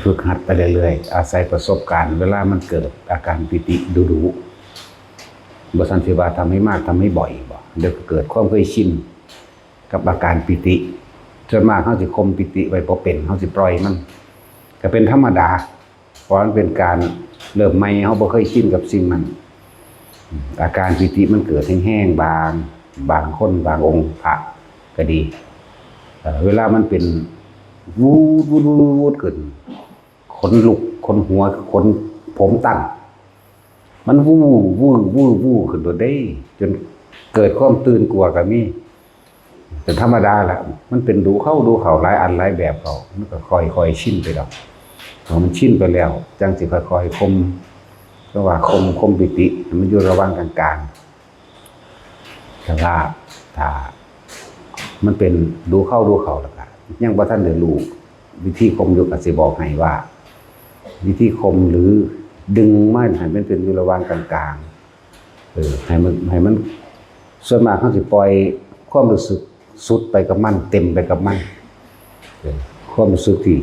ฝึกหัดไปเรื่อยๆอาศัยประสบการณ์เวลามันเกิดอาการปิติดูบสันติบาทำให้มากทำให้บ่อยบ่เดี๋ยวเกิดความเคยชินกับอาการปิติส่วนมากเขาสิคมปิติไว้พอเป็นเขาสิปล่อยมันก็เป็นธรรมดาเพราะมันเป็นการเริ่มใหม่เขาบ่เคยชินกับสิ่งนั้นอาการปิติมันเกิดแห้งๆบางคนบางองค์พระก็ดีเวลามันเป็นวูดขึ้นขนลุกขนหัวขนผมตั้งมันวูขึ้นตัวได้จนเกิดความตื่นกลัวกับนี่เป็นธรรมดาแหละมันเป็นดูเขาหลายอันหลายแบบเขามันก็ค่อยชินไปดอกพอมันชินไปแล้วจังสิค่อยคมก็ว่าคมปิติมันอยู่ระหว่างกลางๆแต่ว่าถ้ามันเป็นดูเข้าแล้วกันยังบ่ทันได้รู้วิธีคมอยู่ก็สิบอกให้ว่าวิธีคมหรือดึงมันให้มันเป็นอยู่ระหว่างกลางๆให้มันส่วนมากเขาสิปล่อยความรู้สึกสุดไปกับมันเต็มไปกับมันความรู้สึกที่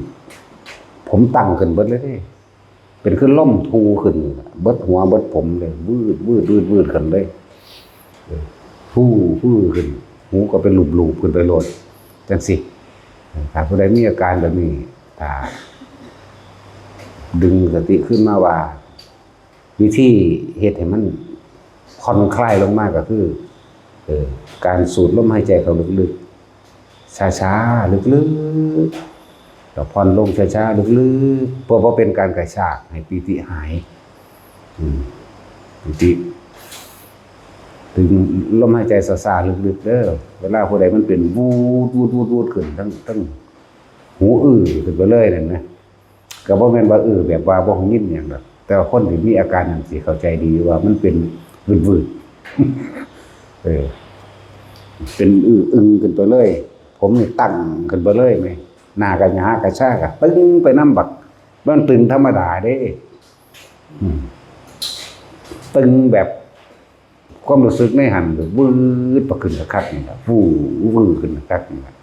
ผมตั้งขึ้นเบิดเลยนี่เป็นขึ้นล่มทูขึ้นเบิดหัวเบิดผมเลยวืดขึ้นเลยฟู่ขึ้นหูก็เป็นหลูบขึ้นไปโลดจังสิถ้าผู้ใดมีอาการแบบนี้ถ้าดึงสติขึ้นมาว่าวิธีเฮ็ดให้มันผ่อนคลายลงมากก็คือการสูดลมหายใจเข้าลึกๆช้าๆลึกๆแล้วผ่อนลงช้าๆลึกๆเพื่อเป็นการกระชากให้ปิติหายปิติถึงลมหายใจซ่าๆลึกๆเด้อเวลาผู้ใดมันเป็นวูดขึ้นทั้งหูขึ้นไปเลยนั่นนะก็บ่แม่นว่าแบบว่าบ่ฮู้ยินหยังดอกแต่ว่าคนที่มีอาการนั้นสิเข้าใจดีว่ามันเป็นวืดเป็นอึ้งขึ้นไปเลยผมนี่ตั้งขึ้นไปเลยไหมหน้ากระหยากระชากตึงไปน้ำบักมันตึงธรรมดาเด้ตึงแบบความรู้สึกในหันวืดประขึ้นกระคักนี่ครับวืดขึ้นกระคักนี่ครับ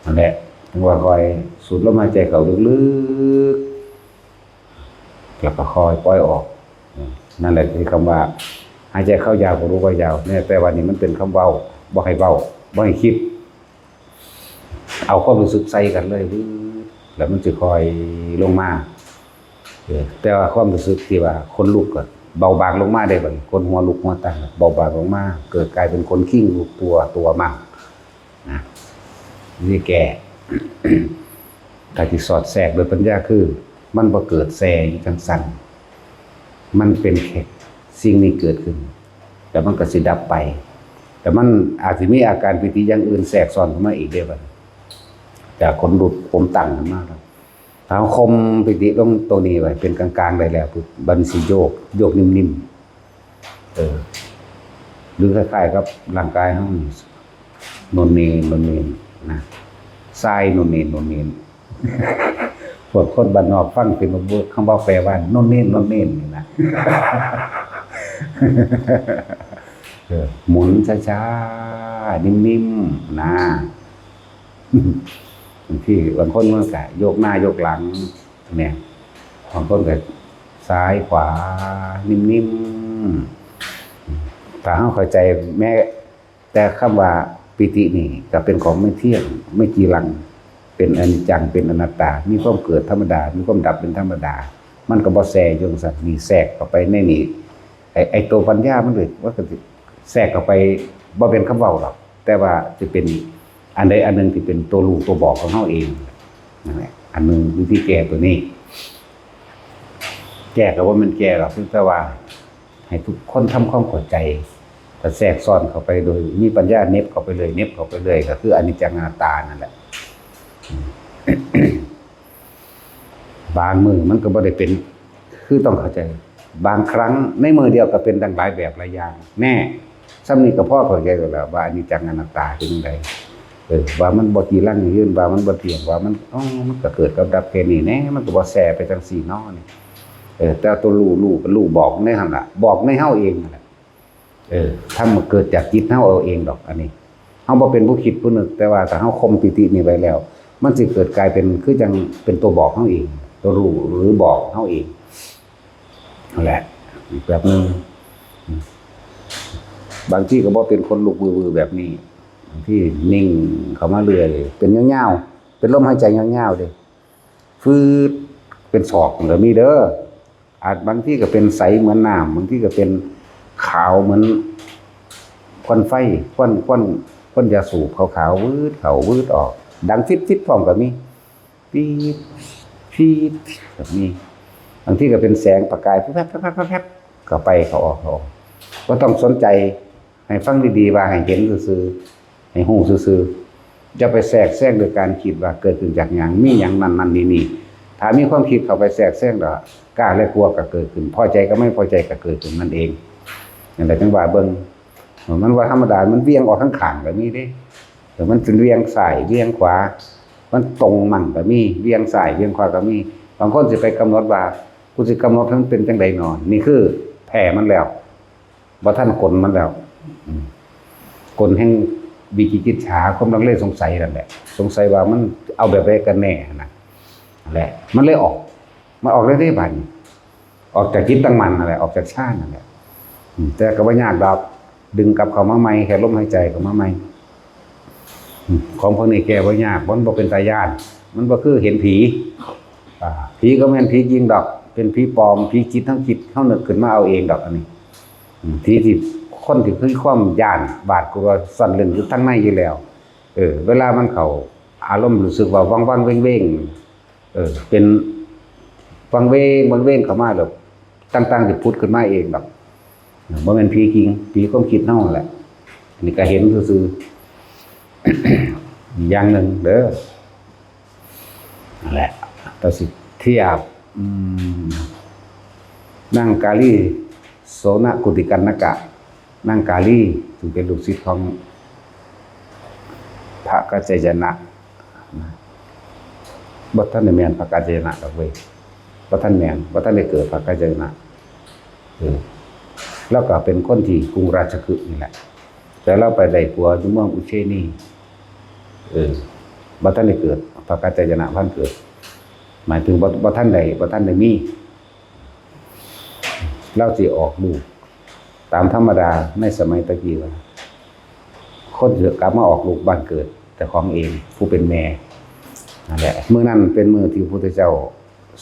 นั่นแหละถึงว่าคอยสูดลมหายใจเข้าลึกๆแล้วก็คอยปล่อยออกนั่นแหละคือคำว่าหายใจเข้ายาวก็รู้ว่ายาวเนี่ยแต่วันนี้มันเป็นคำเว้าบ่ให้เว้าบ่ให้คิดเอาความรู้สึกใส่กันเลยแล้วมันจะคอยลงมาแต่ว่าความรู้สึกที่ว่าคนลุกก็เบาบางลงมาได้บ่คนหัวลุกหัวตั้งเบาบางลงมาเกิดกลายเป็นคนขิ้งลุกตัวมั่งนะนี่แก่การที่สอดแทรกโดยปัญญาคือมันบ่เกิดแทรกจังสั่นมันเป็นแค่สิ่งนี้เกิดขึ้นแต่มันก็สิดับไปแต่มันอาจจะมีอาการปิติอย่างอื่นแทรกซ้อนเข้ามาอีกได้บ้างจากคนลุกผมตั้งขึ้นมาแล้วถ้าคมปิติลงตัวนี้ไว้เป็นกลางๆได้แล้วบันสิโยกนิ่มๆหรือคล้ายๆกับร่างกายเขาโนนเนนะทรายโนนเนพวกคนบ้านนอกฟังเป็นคำว่าแปลว่าโนนเนนี่นะหมุนช้าๆนิ่มๆนะที่บางคนมันก็โยกหน้าโยกหลังเนี่ยบางคนก็ซ้ายขวานิ่มๆถ้าเข้าใจแม้แต่คำว่าปิตินี่ก็เป็นของไม่เที่ยงไม่จีรังเป็นอนิจจังเป็นอนัตตามีความเกิดธรรมดามีความดับเป็นธรรมดามันก็บ่แทรกอยู่ซั่นนี่แทรกเข้าไปในนี่ไอ้ตัวปัญญามันเลยว่าก็แทรกเข้าไปบ่เป็นคำเว้าหรอกแต่ว่าจะเป็นอันใดอันหนึ่งที่เป็นตัวรู้ตัวบอกของเขาเองนั่นแหละอันหนึ่งวิธีแก้ตัวนี้แก้ก็ว่ามันแก้หรอกแต่ว่าให้ทุกคนทำความเข้าใจแต่แทรกซ้อนเข้าไปโดยมีปัญญาเน็บเข้าไปเลยก็คืออนิจจังอนัตตานั่นแหละ บางมือมันก็บ่ได้เป็นคือต้องเข้าใจบางครั้งในมือเดียวก็เป็นดังหลายแบบหลายอย่างแน่ซ้ำนี้ก็พ่อเข้าใจแล้วว่าอนิจจังอนัตตาเป็นจังไดว่ามันบ่จีรังยืนว่ามันบ่เที่ยงว่ามันมันก็เกิดกับดับแค่นี้แน่มันก็บ่แซ่ไปจังซี่เนาะนี่แต่ตัวรู้ก็รู้บอกในหั่นล่ะบอกในเฮาเองนั่นแหละถ้ามันเกิดจากจิตเฮาเอาเองดอกอันนี้เฮาบ่เป็นผู้คิดผู้นึกแต่ว่าถ้าเฮาคมปิตินี่ไว้แล้วมันสิเกิดกลายเป็นคือจังเป็นตัวบอกเฮาเอง รู้หรือบอกเฮาเองนั่นแหละอีกแบบนึงบางที่ก็บ่เป็นคนลุกวือๆแบบนี้บางที่นิ่งเข้ามาเรื่อยเป็นยาวๆเป็นลมหายใจยาวๆเด้ฟืดเป็นศอกก็มีเด้ออาจบางที่ก็เป็นใสเหมือนน้ำบางที่ก็เป็นขาวเหมือนควันไฟควันยาสูบขาวๆวืดเข้าวืดออกดังฟิตๆพร้อมก็มีปีดฟีดแบบนี้บางที่ก็เป็นแสงประกายแป๊บๆๆๆก็ไปเขาออกก็ต้องสนใจให้ฟังดีๆว่าให้เห็นซื่อๆให้ฮู้ซื่อๆจะไปแทรกแซงโดยการคิดว่าเกิดขึ้นจากหยังมีหยังนั่นๆนี่ๆถ้ามีความคิดเข้าไปแทรกแซงแล้วกล้าและกลัวก็เกิดขึ้นพอใจก็ไม่พอใจก็เกิดขึ้นนั่นเองนั่นแหละจังว่าเบิ่งมันว่าธรรมดามันเวียงออกข้างข้างก็มีเด้แต่มันเป็นเวียงซ้ายเวียงขวามันตรงมั่งก็มีเวียงซ้ายเวียงขวาก็มีบางคนสิไปกำหนดว่ากูสิกำหนดให้มันเป็นจังได๋น้อนี่คือแพ้มันแล้วบ่ทันกลมันแล้วกลแห่งวิจิกิจฉาความลังเลสงสัยนั่นแหละสงสัยว่ามันเอาแบบใดกันแน่นะนั่นแหละมันเลยออกมาออกได้บัดนี้ออกจากจิตตั้งมั่นนั่นแหละออกจากฌานนั่นแหละแต่ก็บ่ยากดอกดึงกลับเข้ามาใหม่แค่ลมหายใจเข้ามาใหม่ของพวกนี้แก้บ่ยากมันบ่เป็นตาย้านมันบ่คือเห็นผีผีก็แม่นผีจริงดอกเป็นผีปลอมผีจิตทั้งจิตเฮานึกขึ้นมาเอาเองดอกอันนี้ผีที่คนที่คือความย้านบาดกลัวสั่นเล่นอยู่ทั้งในอยู่แล้วเวลามันเข้าอารมณ์รู้สึกว่าวังๆเว้งๆเป็นวังเว้งเข้ามาแล้วตั้งๆสิพุทธขึ้นมาเองดอกบ่แม่นผีจริงผีความคิดเฮาแหละอันนี้ก็เห็นซื่อๆอย่างนึงเด้อนั่นแหละแต่สิเทียบนั่งกาลีโสนกุติกันนกะนั่งกาลีซึ่งเป็นลูกศิษย์ของพระกัจจายนะบ่ทันได้แม่นพระกัจจายนะดอกเว้ยบ่ทันแม่นบ่ทันได้เกิดพระกัจจายนะแล้วก็เป็นคนที่กรุงราชคฤห์นี่แหละแต่เราไปได้ผัวอยู่เมืองอุเชนีบ่ทันได้เกิดพระกัจจายนะพันเกิดหมายถึงบ่ทันได้มีเราสิออกลูกตามธรรมดาในสมัยตะกี้ว่าคนจะกลับมาออกลูกบ้านเกิดแต่ของเองผู้เป็นแม่นั่นแหละมื้อนั้นเป็นมื้อที่พระพุทธเจ้า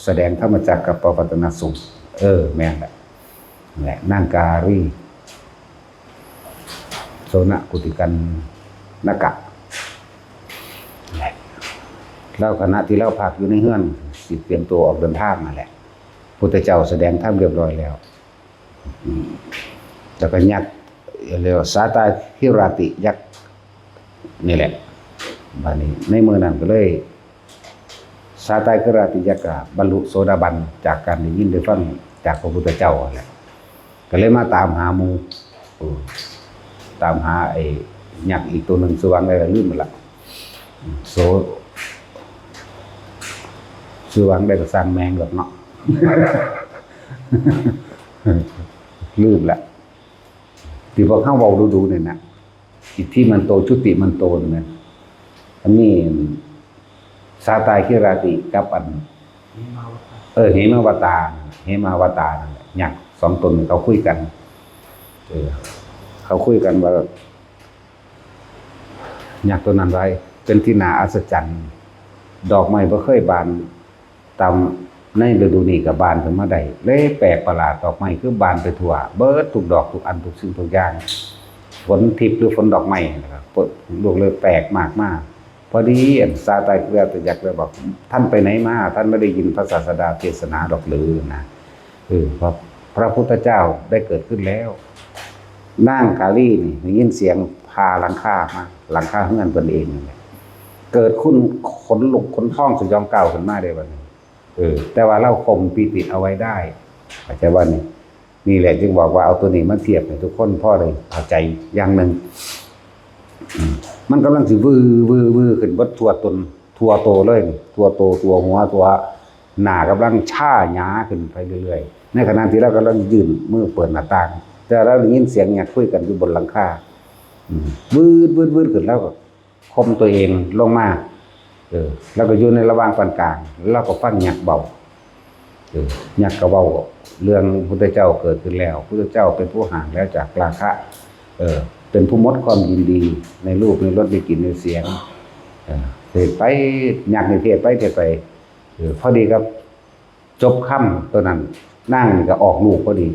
แสดงธรรมจักรกับปวัตตนสูตรแม่นแหละนั่นแหละนางการีโสนกุติกันนกะแล้วคณะที่เราพักอยู่ในเฮือนสิเตรียมตัวออกเดินทางนั่นแหละพุทธเจ้าแสดงธรรมเรียบร้อยแล้วแล้วก็ยักษ์เรียกว่าสาตาหิราติยักษ์นี่แหละบัดนี้ในมื้อนั้นก็เลยสาตาหิราติยักษ์ก็บรรลุโสดาบันจากการได้ยินได้ฟังจากพระพุทธเจ้านั่นแหละก็เลยมาตามหาหมู่ตามหาไอ้ยักษ์อีกตัวนึงสว่างได้ลืมหมดละสว่างได้ก็สร้างแมงดอกเนาะ ลืมละที่พอเข้าเว้าดูๆเนี่ยนะอิทธิมันโตชุติมันโตเนี่ยอันนี้สาตาคิราติกับอันเหมาวตารนั่นแหละยักษ์สองตนเขาคุยกันเขาคุยกันว่ายักษ์ตัวนั้นไว้เป็นที่น่าอัศจรรย์ดอกไม้บ่เคยบานตามในฤดูนี้ก็บานขึ้นมาได้เลยแปลกประหลาดดอกไม้คือบานไปทั่วเบิดทุกดอกทุกอันทุกสิ่งทุกอย่างฝนทิพย์หรือฝนดอกไม้นะครับลูกเลยแปลกมากๆพอดีซาตาคิราติยักษ์เลยบอกท่านไปไหนมาท่านไม่ได้ยินพระศาสดาเทศนาดอกหรือนะเพราะพระพุทธเจ้าได้เกิดขึ้นแล้วนางกาลีนี่ได้ยินเสียงพาหลังคามาหลังคาเฮือนเพิ่นเองนั่นแหละเกิดขึ้นขนลุกขนพองสยองก้าวขึ้นมาได้บัดนี้แต่ว่าเราคงปีติเอาไว้ได้เข้าใจว่านี่แหละจึงบอกว่าเอาตัวนี้มาเทียบให้ทุกคนพอได้เข้าใจอย่างนึงมันกำลังสิวือขึ้นเบิดทั่วโตเลยนี่ทั่วโตตัวหัวตัวหน้ากำลังชาหยาขึ้นไปเรื่อยๆในขณะที่เรากำลังยืนมือเปิดหน้าต่างแต่เราได้ยินเสียงคุยกันอยู่บนหลังคาวืดขึ้นแล้วก็คมตัวเองลงมาแล้วก็อยู่ในระหว่างปานกลางแล้วก็ฟังหยักเบา ยักษ์ก็เว้าเรื่องพุทธเจ้าเกิดขึ้นแล้วพุทธเจ้าเป็นผู้ห่างแล้วจากราคะเป็นผู้หมดความยินดีในรูปในรสในกลิ่นในเสียงเทศไปยักษ์ในเทศไปพอดีครับจบค่ำตัวนั้นนั่งนี่ก็ออกลูกพอดี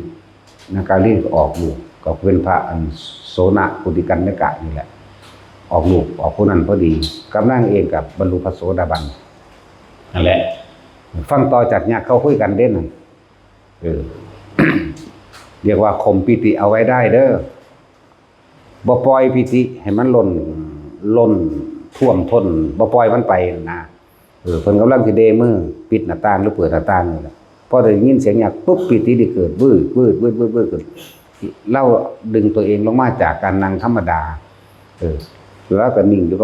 นาการีก็ออกลูกก็เป็นพระอันโสนกุติกันนกะนี่แหละออกลูกออกคนนั้นพอดีกับนั่งเองกับบรรลุพระโสดาบันนั่นแหละฟังต่อจากยักษ์เขาคุยกันเด่นเรียกว่าข่มปิติเอาไว้ได้เด้อบ่ปล่อยปิติให้มันล้นท่วมท้นบ่ปล่อยมันไปนะเพิ่นกำลังสิเดมือปิดหน้าต่างหรือเปิดหน้าต่างนี่แหละพอได้ยินเสียงยักษ์ปุ๊บปิติได้เกิดวืดขึ้นเล่าดึงตัวเองลงมาจากการนั่งธรรมดาแล้วก็นิ่งอยู่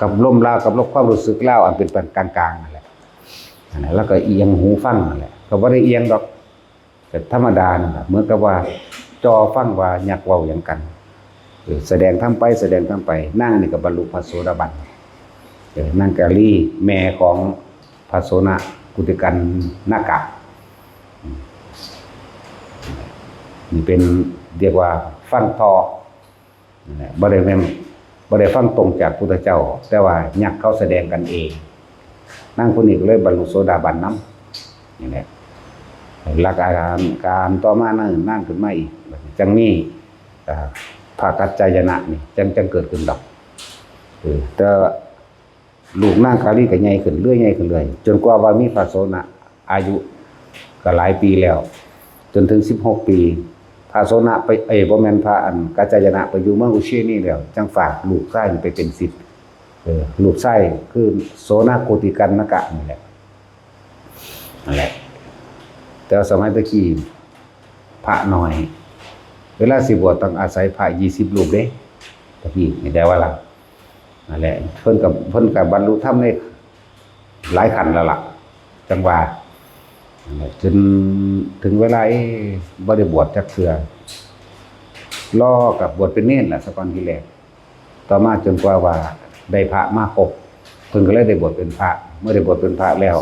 กับลมลาวกับความรู้สึกเล่าอันเป็นกลางๆนั่นแหละแล้วก็เอียงหูฟังนั่นแหละก็บ่ได้เอียงดอกแต่ธรรมดานั่นแหละเหมือนกับว่าจอฟังว่ายักษ์เว้าหยังกันแสดงทำไปนั่งนี่ก็บรรลุพระโสดาบันนางกาลีแม่ของพระโสนกุติกันนกะนี่เป็นเรียกว่าฟังทอบ่ได้ฟังตรงจากพุทธเจ้าแต่ว่ายักษ์เขาแสดงกันเองนั่งคนนี้ก็เลยบรรลุโสดาบันนำนี่แหละหลักการต่อมานั่งขึ้นมาอีกจังมีภากัจจายนะนี่จังเกิดขึ้นดอกแต่ลูกนางกาลีก็ใหญ่ขึ้นเรื่อยจนกว่ามีพระโสนอายุก็หลายปีแล้วจนถึง16 ปีพระโสนไปบ่แม่นพระอันกัจจายนะไปอยู่เมืองอุเชนีแล้วจังฝากลูกชายไปเป็นศิษย์ลูกชายคือโสนกุติกันนกะนี่แหละนั่นแหละแต่สมัยตะกี้พระน้อยเวลาสิบวชต้องอาศัยพระ20 รูปเด้ตะกี้นี่ได้ว่าล่ะนั่นแหละเพิ่นกับบรรลุธรรมในหลายขั้นแล้วล่ะจังว่าจนถึงเวลาบ่ได้บวชจักเทื่อรอกับบวชเป็นเณรล่ะสักก่อนทีแรกต่อมาจนกว่าได้พระมาครบเพิ่นก็เลยได้บวชเป็นพระเมื่อได้บวชเป็นพระแล้ว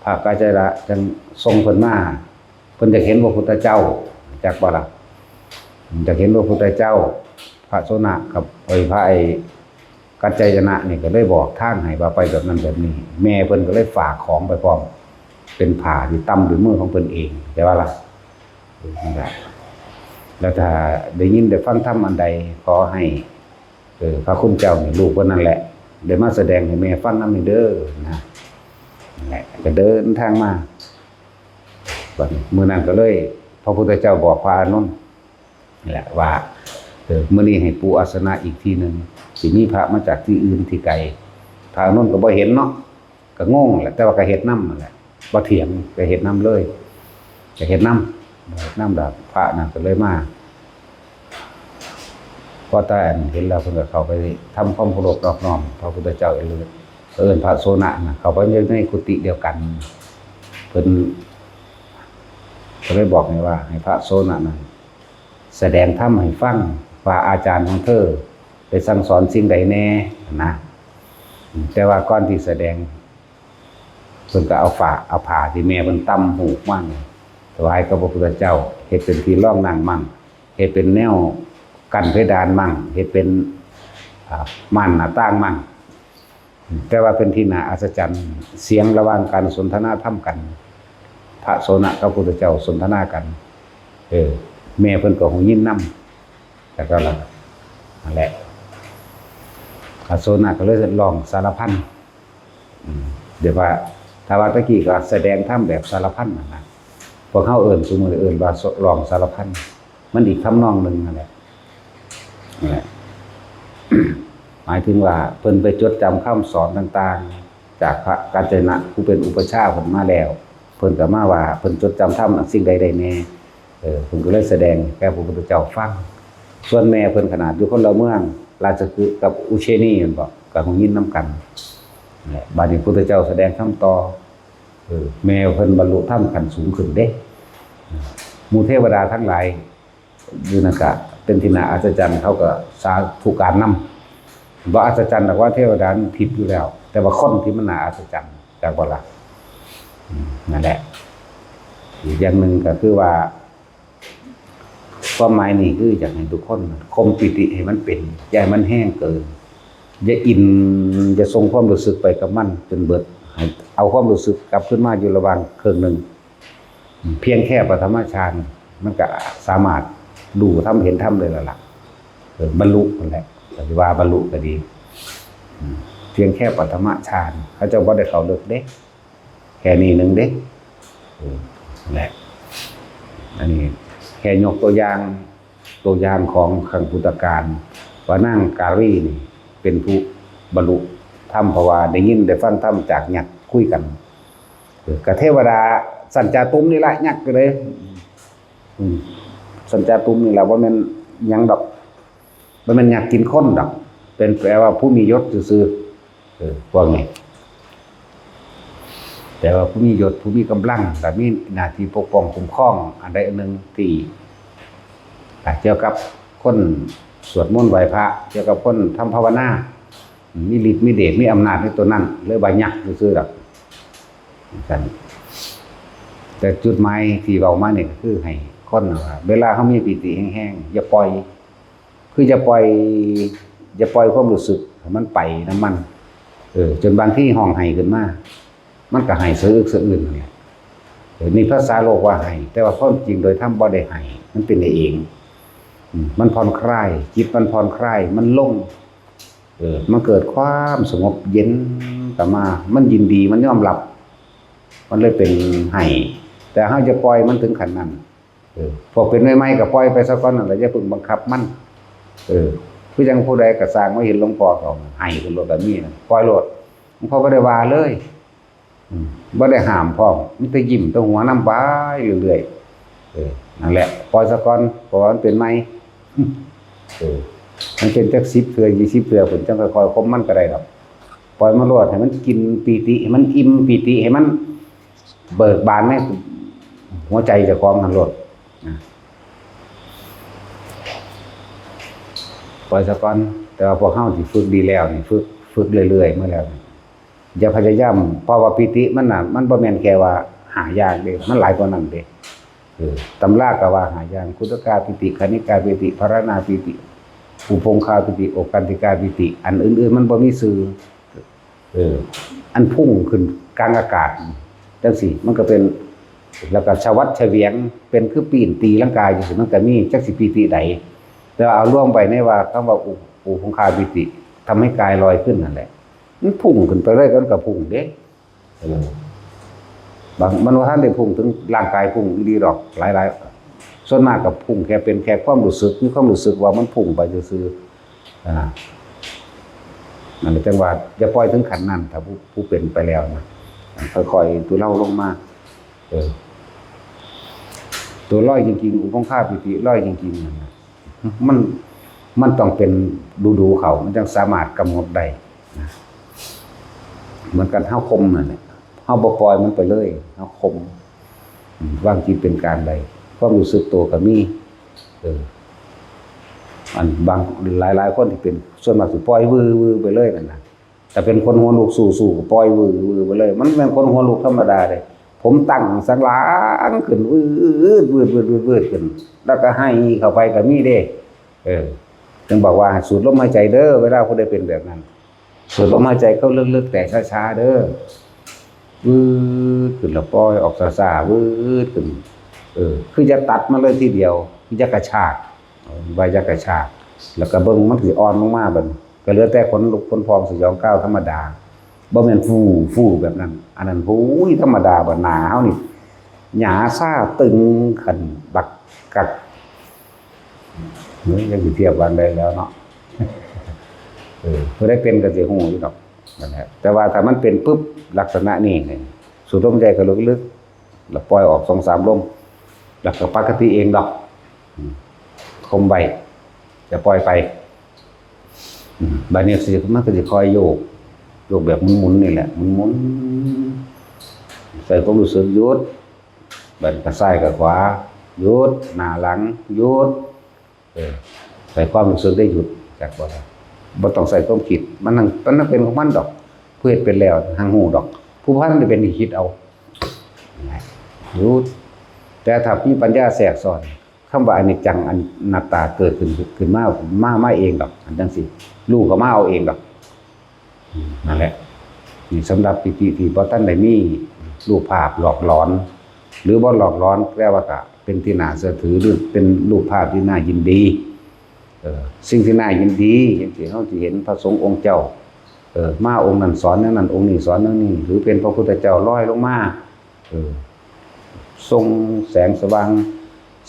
พระกาจระจังทรงเพิ่นมาเพิ่นจะเห็นพระพุทธเจ้าจักบ่ล่ะจะเห็นพระพุทธเจ้าพระโสนกับพระกัจจายนะนี่ก็เลยบอกทางให้ว่าไปแบบนั้นแบบนี้แม่เพิ่นก็เลยฝากของไปพร้อมเป็นผ้าที่ตั้มด้วยมือของเพิ่นเองแต่ว่าล่ะนั่นแหละแล้วถ้าได้ยินได้ฟังธรรมอันใดขอให้พระคุณเจ้านี่ลูกเพิ่นนั่นแหละได้มาแสดงให้แม่ฟังนำเด้อนะนั่นแหละก็เดินทางมาบัดมื้อนั้นก็เลยพระพุทธเจ้าบอกพระอานนท์นี่แหละว่ามื้อนี้ให้ปูอาสนะอีกทีนึงสิมีพระมาจากที่อื่นที่ไกลพระอานนท์ก็บ่เห็นเนาะก็งงแหละแต่ว่าก็เฮ็ดนำนั่นแหละบ่เถียงก็เฮ็ดนำเลยก็เฮ็ดนำแบบพระนั่นก็เลยมาพอตาเห็นแล้วเพิ่นก็เข้าไปทำความเคารพนอบน้อมพระพุทธเจ้าเลยพระโสนน่ะเข้าไปในกุฏิเดียวกันเพิ่นก็เลยบอกว่าให้พระโสนนั้นแสดงธรรมให้ฟังว่าอาจารย์ของเธอได้สั่งสอนสิ่งใดแน่นะแต่ว่าก่อนที่แสดงเพิ่นก็เอาผ้าที่แม่เพิ่นตำหูกมั่งถวายกับพระพุทธเจ้าเฮ็ดเป็นที่ร่องนั่งมั่งเฮ็ดเป็นแนวกั้นเพดานมั่งเฮ็ดเป็นม่านหน้าต่างมั่งแต่ว่าเป็นที่น่าอัศจรรย์เสียงระหว่างการสนทนาธรรมกันพระโสนกับพระพุทธเจ้าสนทนากันแม่เพิ่นก็หูยินนำแต่ก็นั่นแหละพระโสนก็เลยลองสารพันเดี๋ยวว่าถ้าว่าตะกี้ก็แสดงธรรมแบบสารพันนะพวกเขาซุมื้อว่าลองสารพันมันอีกทำนองนึงนั่นแหละหมายถึงว่าเพิ่นไปจดจำคำสอนต่างๆจากพระกัจจายนะผู้เป็นอุปชฌาย์เพิ่นมาแล้วเพิ่นก็มาว่าเพิ่นจดจำธรรมสิ่งใดๆแน่เพิ่นก็เลยแสดงแก่พระพุทธเจ้าฟังส่วนแม่เพิ่นขนาดอยู่คนละเมืองราชคฤห์กับอุเชนีนั่นบ่ก็คงยินนำกันบัดนี้พระพุทธเจ้าแสดงธรรมต่อแม่เพิ่นบรรลุธรรมขั้นสูงขึ้นเด้หมู่เทวดาทั้งหลายอยู่นั่นก็เป็นที่น่าอัศจรรย์เขาก็สาธุการนำบ่อัศจรรย์แต่ว่าเทวดาทิพย์อยู่แล้วแต่ว่าคนที่มันน่าอัศจรรย์จากว่าล่ะ นั่นแหละอีกอย่างหนึ่งก็คือว่าความหมายนี่คืออยากให้ทุกคนคมปิติให้มันเป็นอย่าให้มันแห้งเกินอย่าอินอย่าทรงความรู้สึกไปกับมันจนเบิดให้เอาความรู้สึกกลับขึ้นมาอยู่ระหว่างเครื่องหนึ่งเพียงแค่ปฐมฌานมันก็สามารถดูทำเห็นทำได้แล้วล่ะบรรลุนั่นแหละแต่ว่าบรรลุก็ดีเพียงแค่ปฐมฌานเขาจะว่าได้เขาเลิกเด็กแค่นี้หนึ่งเด็กแหละอันนี้แค่ยกตัวอย่างของขังพุทธการว่านั่งการีนี่เป็นผู้บรรลุธรรมเพราะว่าได้ยินได้ฟังธรรมจากญักคุยกันกับเทวดาสัญจาตุมนี่แหละญักก็เลยสัญจาตุมนี่แหละว่ามันยังดอกมันอยากกินข้นดอกเป็นแปลว่าผู้มียศซื่อพวกนี้แต่ว่าผู้มียศผู้มีกำลังแต่มีหน้าที่ปกป้องคุ้มครองอันใดอันหนึ่งที่เกี่ยวกับคนสวดมนต์ไหว้พระเกี่ยวกับคนทำภาวนามีฤทธิ์มีเดชมีอำนาจในตัวนั้นเลยบายักซื่อๆดอกกันแต่จุดหมายที่เรามาเนี่ยคือให้คนว่าเวลาเขามีปิติแห้งๆอย่าปล่อยคืออย่าปล่อยความรู้สึกมันไปน้ำมันจนบางที่ห้องไห้ขึ้นมามันก็ไห้สะอึกสะอื้นเนี่ยนี่ภาษาโลกว่าไห้แต่ว่าความจริงโดยธรรมบ่ได้ไห้มันเป็นเองมันผ่อนคลายจิตมันผ่อนคลายมันลงมันเกิดความสงบเย็นต่อมามันยินดีมันยอมรับมันเลยเป็นไห้แต่เฮาจะปล่อยมันถึงขั้นนั้นพอเป็นใหม่ๆก็ปล่อยไปซะก่อนนั่นแหละอย่าเพิ่งบังคับมันคือจังผู้ใดก็สร้างมาเห็นหลวงพ่อเขาให้ขึ้นรถแบบนี้นะปล่อยรถหลวงพ่อบ่ได้ว่าเลยบ่ได้ห้ามพ่อมีแต่ยิ้มแต่หัวนำไปเรื่อยๆนั่นแหละปล่อยซะก่อนเพราะว่ามันเป็นใหม่มันเป็นจัก10เทื่อ20เทื่อพุ่นจังค่อยๆคมมันก็ได้ดอกปล่อยมันรอดให้มันกินปีติให้มันอิ่มปีติให้มันเบิกบานในหัวใจเจ้าของมันรอดปล่อยซะก่อนแต่ว่าพวกเฮาที่ฝึกดีแล้วนี่ฝึกเรื่อยๆมาแล้วอย่าพยายามเพราะว่าปิติมันน่ะมันบ่แม่นแค่ว่าหายากเด้มันหลายกว่านั้นเด้ตำราก็ว่าหายากคุตกาปิติคณิกาปิติภรณาปิติอุพงคาปิติโอกันติกาปิติอันอื่นๆมันบ่มีชื่ออันพุ่งขึ้นกลางอากาศจังซี่มันก็เป็นแล้วก็ชวัดเฉวียงเป็นคือปีนตีร่างกายจังซี่มันก็มีจักสิปิติใดแต่เอาร่วมไปในว่าคำว่าอุพงคาปิติทำให้กายลอยขึ้นนั่นแหละมันพุ่งขึ้นไปเลยก็พุ่งเด้บางมันว่าท่านได้พุ่งถึงร่างกายพุ่งดีดอกหลายๆส่วนมากกับพุ่งแค่เป็นแค่ความรู้สึกมีความรู้สึกว่ามันพุ่งไปซื่อนั่นแหละจังหวะอย่าปล่อยถึงขั้นนั้นถ้าผู้เป็นไปแล้วนะค่อยๆตัวเล่าลงมาตัวร้อยจริงๆอุปงคาปิติร้อยจริงๆมันต้องเป็นดูเขามันจึงสามารถกำหนดได้นะเหมือนกันเฮาคมนั่นแหละเฮาบ่ปล่อยมันไปเลยเฮาคมวางจิตเป็นการใดความรู้สึกตัวก็มีอันบางหลายคนที่เป็นส่วนมากสิปล่อยวือไปเลยนั่นน่ะแต่เป็นคนหัวลูกสู้ๆปล่อยวือไปเลยมันเป็นคนหัวลูกธรรมดาเลยผมตั้งสังหลังขึ้นวืดขึ้นแล้วก็ให้เข้าไปก็มีเด้จึงบอกว่าสูดลมหายใจเด้อเวลาผู้ใดเป็นแบบนั้นสูดลมหายใจเข้าลึกๆแต่ช้าๆเด้อวืดขึ้นแล้วปล่อยออกซ่าๆวืดขึ้นคือจะตัดมาเลยทีเดียวคือจะกระชากใบจะกระชากแล้วก็เบิ่งมันสิอ่อนลงมาบัดก็เหลือแต่ขนลุกขนพองสยองก้าวธรรมดาบ่แม่นฟูแบบนั้นอันนั้นโอ้ยธรรมดาบ่หนาเฮานี่หยาซ่าตึงขันบักกักยังสิเทียบกันได้แล้วเนาะผู้ได้เป็นก็สิฮู้อยู่ดอกนั่นแหละแต่ว่าถ้ามันเป็นปึ๊บลักษณะนี้สูดลมใจก็ลึกๆแล้วปล่อยออก 2-3 ลมแล้วก็ปกติเองดอกคมใบจะปล่อยไปบัดนี้สิมันก็สิคอยโยกแบบหมุนๆนี่แหละหมุนใส่ความรู้สึกหยุดบัดก็ซ้ายกับขวาหยุดหน้าหลังหยุดใส่ความรู้สึกได้หยุดจากบ่ต้องใส่ความคิดมันนั่นเป็นของมันดอกเพื่อเป็นแล้วทางหูดอกผู้พันจะเป็นที่คิดเอา รู้แต่ถ้ามีปัญญาแทรกซ้อนคำว่าอนิจจังอนัตตาเกิดขึ้นมาเองดอกอันจังซี่รู้ก็มาเอาเองดอกนั่นแหละนี่สำหรับปิติที่บ่ทันได้มีรูปภาพหลอกหลอน หรือบ่หลอกหลอนแปลว่าก็เป็นที่น่าเชื่อถือหรือเป็นรูปภาพที่น่ายินดีสิ่งที่น่ายินดีอย่างที่เราสิเห็นพระสงฆ์องค์เจ้ามาองค์นั้นสอนนั้นองค์นี้สอนนั้นนี่หรือเป็นพระพุทธเจ้าลอยลงมาทรงแสงสว่าง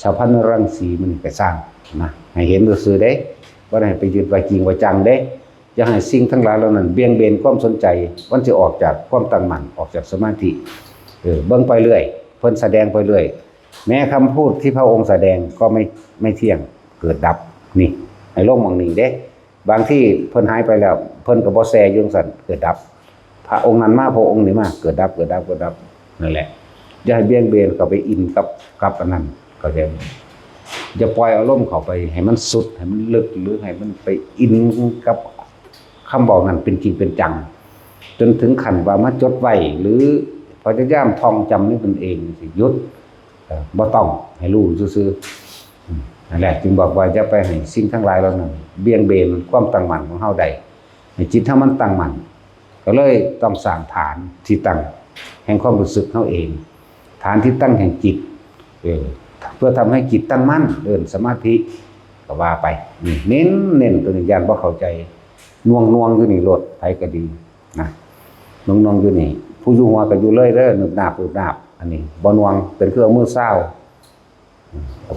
สะพันรังสีมันก็สร้างนะให้เห็นซื่อๆเด้บ่ได้ไปยึดไว้จริงไว้จังเด้อย่าให้สิ่งทั้งหลายเหล่านั้นเบี่ยงเบนความสนใจมันสิออกจากความตั้งมั่นออกจากสมาธิเบิ่งไปเรื่อยเพิ่นแสดงไปเรื่อยแม้คำพูดที่พระองค์แสดงก็ไม่เที่ยงเกิดดับนี่ให้ลงมองนี่เด้บางที่เพิ่นหายไปแล้วเพิ่นก็บ่แซ่อยู่ซั่นเกิดดับพระองค์นั้นมาพระองค์นี้มาเกิดดับนั่นแหละอย่าให้เบี่ยงเบนเข้าไปอินกับอันนั้นก็ได้อย่าปล่อยอารมณ์เข้าไปให้มันสุดให้มันลึกหรือให้มันไปอินกับคำบอกนั้นเป็นจริงเป็นจังจนถึงขั้นว่ามาจดไว้หรือพยายามท่องจำนี่ตนเองสิหยุดบ่ต้องให้รู้ซื่อๆนั่นแหละจึงบอกว่าจะไปให้สิ่งทั้งหลายเหล่านั้นเบี่ยงเบนความตั้งมั่นของเฮาได้ให้จิตเฮามันตั้งมั่นก็เลยต้องสร้างฐานที่ตั้งแห่งความรู้สึกเฮาเองฐานที่ตั้งแห่งจิตเพื่อทำให้จิตตั้งมั่นสมาธิก็ว่าไปเน้นตัวนี้ยันบ่เข้าใจน่วงอยู่นี่โลดไผก็ดีนะน่วงอยู่นี่ผู้อยู่หัวก็อยู่เลยเด้อนึบนาบอันนี้บ่น่วงเป็นคือเอามือเศร้า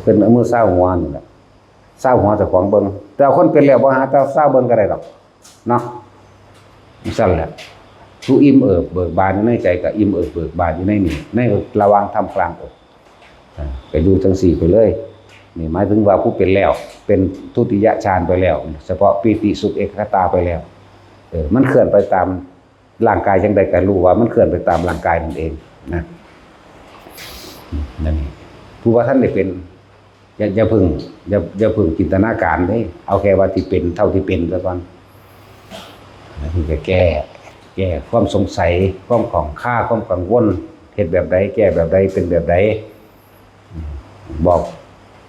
เป็นเอามือเศร้าหัวนี่แหละเศร้าหัวเจ้าของเบิ่งแต่คนเป็นแล้วบ่หาเจ้าเศร้าเบิ่งก็ได้ดอกเนาะสั่นแหละผู้อิ่มเอิบเบิกบานอยู่ในใจก็อิ่มเอิบเบิกบานอยู่ในนี่ในระหว่างทำกลางอกไปดูจังสี่ไปเลยนี่หมายถึงว่าผู้เป็นแล้วเป็นทุติยฌานไปแล้วเฉพาะปีติสุขเอกคตาไปแล้วมันเคลื่อนไปตามร่างกายจังใดก็รู้ว่ามันเคลื่อนไปตามร่างกายนั่นเองนะนั่นนี่ผู้ว่าท่านได้เป็นอย่าพึ่งจินตนาการเด้เอาแค่ว่าที่เป็นเท่าที่เป็นซะก่อนแล้วถึงจะแก้ความสงสัยความของข้าความกังวลเฮ็ดแบบใดแก้แบบใดเป็นแบบใดบอก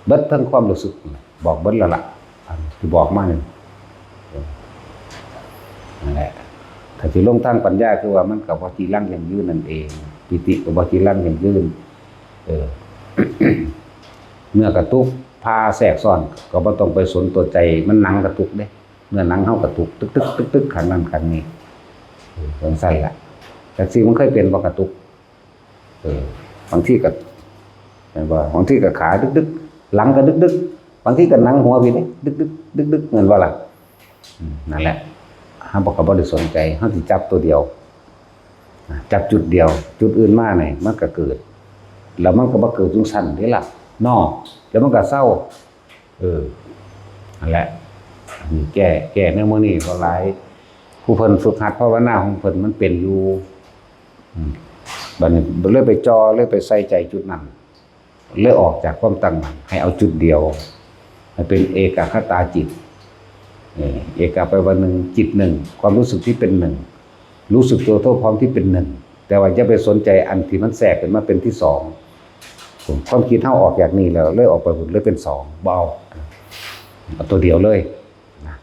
เบิดทั้งความรู้สึกบอกเบิดแล้วล่ะที่บอกมานี่นั่นแหละถ้าสิลงทางปัญญาคือว่ามันก็บ่จีรังอย่างยืนนั่นเองปิติก็บ่จีรังอย่างยืนเมื่อกระตุกพาแทรกซ้อนก็บ่ต้องไปสนตัวใจมันหนังกระตุกเด้เมื่อหนังเฮากระตุกตึกๆข้างนั้นข้างนี้สงสัยล่ะแต่สิมันเคยเป็นบ่กระตุกบางทีก็แม่นบ่บางทีก็ขาดึกๆหลังก็ดึกๆบางทีก็หนังหัวพี่เด้ดึกๆเหมือนว่าล่ะนั่นแหละเฮาก็บ่ได้สนใจเฮาสิจับตัวเดียวจับจุดเดียวจุดอื่นมาเนี่ยมันก็เกิดแล้วมันก็บ่เกิดจังซั่นเด้ล่ะน้อแล้วมันก็เศร้านั่นแหละนี่แก้ในมื้อนี้ก็หลายผู้เพิ่นฝึกหัดภาวนาของเพิ่นมันเป็นอยู่บัดนี้เลยไปจ่อเลยไปใส่ใจจุดนั้นเลยออกจากความตั้งมั่นให้เอาจุดเดียวให้เป็นเอกคตาจิตเอกไปวันหนึ่งจิตหนึ่งความรู้สึกที่เป็นหนึ่งรู้สึกตัวทั่วพร้อมที่เป็นหนึ่งแต่ว่าจะไปสนใจอันที่มันแทรกขึ้นมาเป็นที่สองความคิดเท่าออกจากนี้แล้วเลยออกไปหุ่นเลยเป็นสองเบาเอาตัวเดียวเลยนะ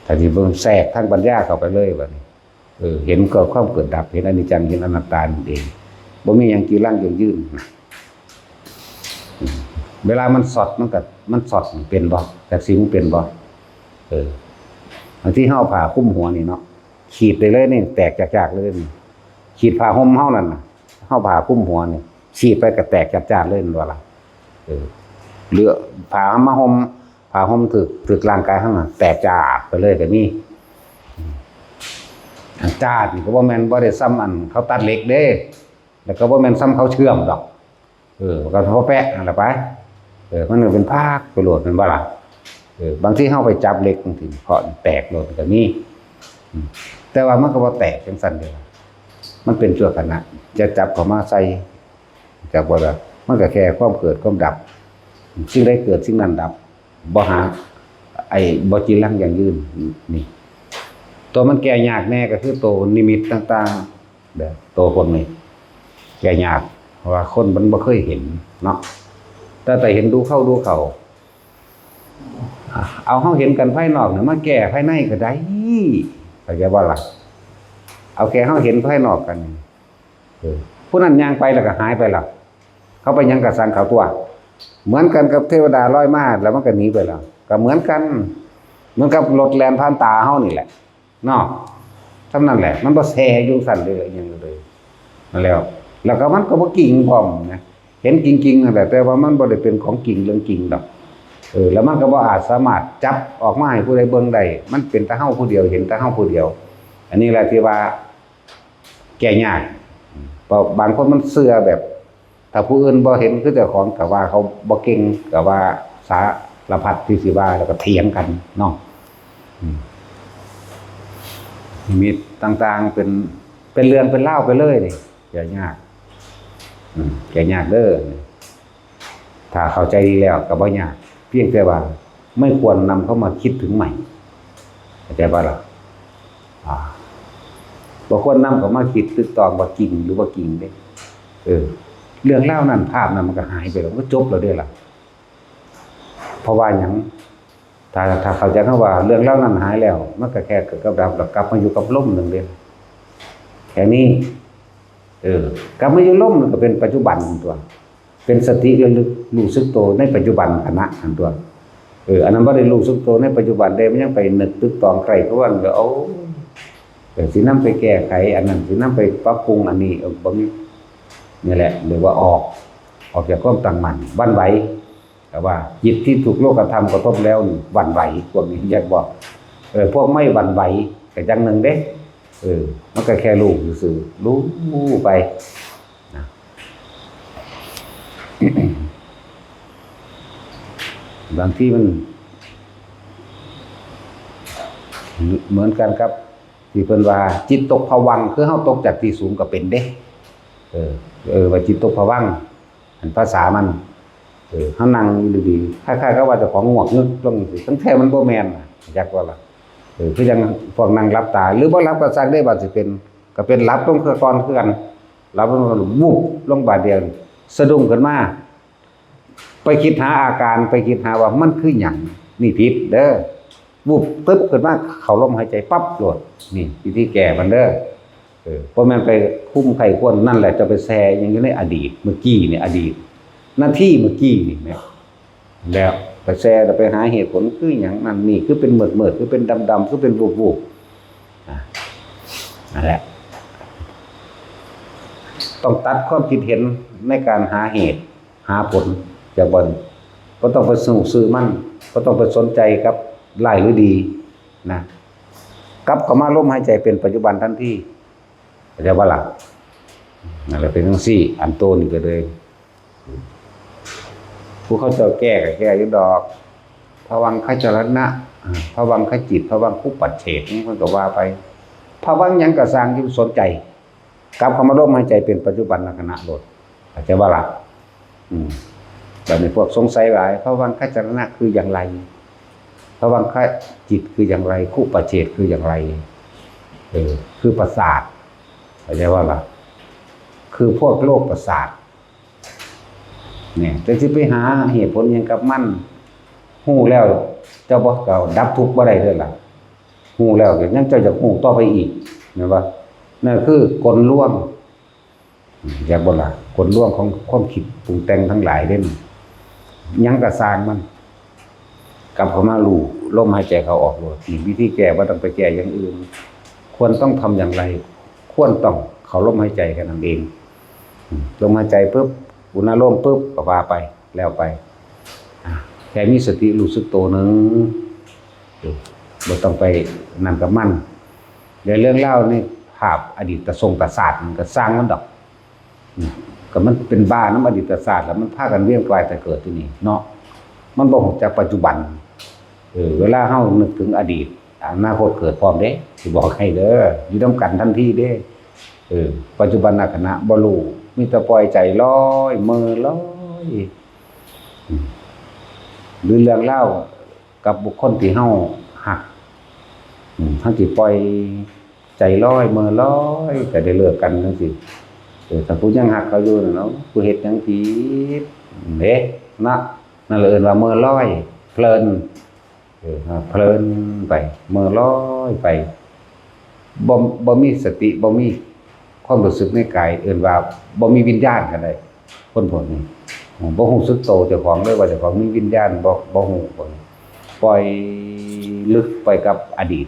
ถ้าที่มันแทรกทางปัญญาเข้าไปเลยแบบนี้เห็นเกิดความเกิดดับเห็นอนิจจังเห็นอนัตตาเองบ่มีอย่างกี่ร่างอย่างยืนนะเวลามันสอดมันสอดเป็นบ่แต่สิ่งเป็นบ่บางที่เฮาผ่าคุ้มหัวนี่เนาะขีดได้เลยนี่แตกจากๆเลยนี่ขีดผ่าห่มเฮานั่นน่ะเฮาผ่าคุ้มหัวนี่ขีดไปก็แตกจากๆเลยนั่นว่าล่ะเหลือผ่ามาห่มผ่าห่มถึกร่างกายเฮาน่ะแตกจากไปเลยก็มีจาดนี่ก็บ่แม่นบ่ได้ซ้ำอันเขาตัดเหล็กเด้แล้วก็บ่แม่นซ้ำเขาเชื่อมดอกก็พอแปะนั่นล่ะไปมันก็เป็นภาคไปโหลดมันบ่ล่ะบางที่เฮาไปจับเหล็กบางทีเพราะแตกโหลดก็มีแต่ว่ามันก็บ่แตกจังซั่นเด้อมันเป็นชั่วขณะจะจับเข้ามาใส่จับบ่ได้มันก็แค่ความเกิดความดับสิ่งใดเกิดสิ่งนั้นดับบ่หาบ่จีรังอย่างยืนนี่ตัวมันแก่ยากแน่ก็คือตัวนิมิตต่างๆแบบตัวพวกนี้แก่ยาก เพราะว่าคนมันบ่เคยเห็นเนาะแต่เห็นดูเข้าดูเขาเอาเฮาเห็นกันภายนอกเนี่ยมาแก้ภายในก็ได้เข้าใจบ่ล่ะเอาแค่เฮาเห็นภายนอกกันผู้นั้นย่างไปแล้วก็หายไปแล้วเขาไปยังกับสังเขาตัวเหมือนกันกับเทวดาลอยมาแล้วมันก็หนีไปแล้วก็เหมือนกันเหมือนกับรถแล่นผ่านตาเฮานี่แหละเนาะเท่านั้นแหละมันบ่แซ่อยู่สั่นเลยอย่างเลยนั่นแล้วก็มันก็บ่กิ่งพร้อมนะเห็นกิ่งๆนั่นแหละแต่ว่ามันบ่ได้เป็นของกิ่งเรื่องกิ่งดอกแล้วมันก็บ่อาจสามารถจับออกมาให้ผู้ใดเบิ่งได้มันเป็นแต่เฮาผู้เดียวเห็นแต่เฮาผู้เดียวอันนี้แหละที่ว่าแก้ยากเพราะบางคนมันเชื่อแบบถ้าผู้อื่นบ่เห็นคือเจ้าของก็ว่าเขาบ่เก่งก็ว่าสารพัดที่สิว่าแล้วก็เถียงกันเนาะมีต่างๆเป็นเรื่องเป็นเล่าไปเลยนี่อย่ายากแก้ยากเด้อถ้าเข้าใจดีแล้วก็บ่ยากเพียงแต่ว่าไม่ควรนำเข้ามาคิดถึงใหม่เข้าใจป่ะล่ะบ่ควรนำเข้ามาคิดตึกตองว่าจริงหรือว่าจริงเด้เรื่องเล่านั้นภาพนั้นมันก็หายไปแล้วก็จบแล้วเด้อล่ะเพราะว่าหยังถ้าเข้าใจคำว่าเรื่องเล่านั้นหายแล้วมันก็แค่เกิดกับดับแล้วกลับมาอยู่กับลมนึงเด้แค่นี้กลับมาอยู่ลมมันก็เป็นปัจจุบันตัวเป็นสติระลึกรู้สึกตัวในปัจจุบันขณะอันตัวอันนั้นบ่ได้รู้สึกตัวในปัจจุบันได้มันยังไปนึกตึกตองใครเพราะว่าเอาสินำไปแก้ไขอันนั้นสินำไปปรับปรุงอันนี้บ่มีนี่แหละหรือว่าออกจากความตั้งมั่นวันไหวแต่ว่าจิตที่ถูกโลกธรรมกระทบแล้ววันไหวพวกนี้แยกบอกพวกไม่วันไหวก็จังนึงเด้มันก็แค่รู้ซื่อๆรู้ไปนะบางที่มันเหมือนกันครับที่เพิ่นว่าจิตตกภวังค์คือเฮาตกจากที่สูงก็เป็นเด้ว่าจิตตกภวังค์อันภาษามันเฮานั่งดีๆคล้ายๆกับว่าเจ้าของงวกนึกลงสิทั้งแท้มันบ่แม่นจักว่าล่ะคือจังพวกนั่งหลับตาหรือบ่หลับก็ซักได้ว่าสิเป็นก็เป็นหลับลงคือก่อนคือกันหลับลงวูบลงบาดเดียวสะดุ้งขึ้นมาไปคิดหาอาการไปคิดหาว่ามันคือหยังนี่ผิดเด้อวูบตึ๊บขึ้นมาเข้าลมหายใจปั๊บโลดนี่วิธีแก้มันเด้อเพราะมันไปคุ้มไข้ควรนั่นแหละจะไปแซ่อย่างอยู่ในอดีตเมื่อกี้เนี่ยอดีตหน้าที่เมื่อกี้นี่แม่แล้วไปแซ่แล้วไปหาเหตุผลคือหยังนั่นนี่คือเป็นเมิดคือเป็นดำๆคือเป็นวูบนั่นแหละต้องตัดความคิดเห็นในการหาเหตุหาผลจากบนก็ต้องไปซื้อมันก็ต้องไปสนใจกับไล่หรือดีนะกลับเข้ามาลมหายใจเป็นปัจจุบันทันทีจะว่าหลักนั่นแหละเป็นทั้งสี่อันโตนี่ก็เลยผู้เขาจะแก้ก็แก้ยุดอกภวังคจรณะภวังคจิตภวังคุปัจเฉทนี่มันก็ว่าไปภวังยังก็สร้างที่สนใจกลับเข้ามาลมหายใจเป็นปัจจุบันขณะโลดจะว่าหลักแบบนี้พวกสงสัยหลายภวังคจรณะคืออย่างไรภวังคจิตคืออย่างไรคุปัจเฉทคืออย่างไรคือประสาทเข้าใจว่าล่ะคือพวกโลกประสาทเนี่ยจะสิไปหาเหตุผลยังกับมันฮู้แล้วเจ้าบ่ก็ดับทุกข์บ่ได้เด้อล่ะฮู้แล้วก็ยังเจ้าจะฮู้ต่อไปอีกแม่นบ่นั่นคือกลลวงอยากบ่ล่ะกลลวงของความคิดปรุงแต่งทั้งหลายเด้ยังก็สร้างมันกลับเข้ามารู้ลมหายใจเข้าออกโลดอีกวิธีแก้บ่ต้องไปแก้อย่างอื่นควรต้องทำอย่างไรควรต้องเข้าลมหายใจแค่นั้นเองลมหายใจปุ๊บอุณหภูมิปุ๊บก็ว่าไปแล้วไปแค่มีสติรู้สึกตัวนึงบ่ต้องไปนั่นกับมันเดี๋ยวเรื่องเล่านี่ภาพอดีตศาสตร์มันก็สร้างมันดอกก็มันเป็นบ้าน้ำอดีตศาสตร์แล้วมันพากันเวียนว่ายแต่เกิดที่นี่เนาะมันบ่ฮู้จักปัจจุบันเวลาเฮานึกถึงอดีตอนาคตเกิดพร้อมเด้สิบอกให้เด้ออยู่นำกันทันทีเด้ปัจจุบันขณะบ่รู้มีแต่ปล่อยใจลอยเมอลอยหรือเรื่องเล่ากับบุคคลที่เฮาหักเฮาสิปล่อยใจลอยเมอลอยก็ได้เลิกกันจังซี่ ถ้าผู้ยังหักเขาอยู่น่ะเนาะผู้เฮ็ดหยังผิดเด้นะนั่นเลยเอิ้นว่าเมื่อลอยเพลินเพลินไปเมื่อลอยไปบ่มีสติบ่มีความรู้สึกในกายเอิ้นว่าบ่มีวิญญาณกันได้คนพวกนี้บ่ฮู้สึกโตเจ้าของเลยว่าเจ้าของมีวิญญาณบ่ฮู้ปล่อยลึกไปกับอดีต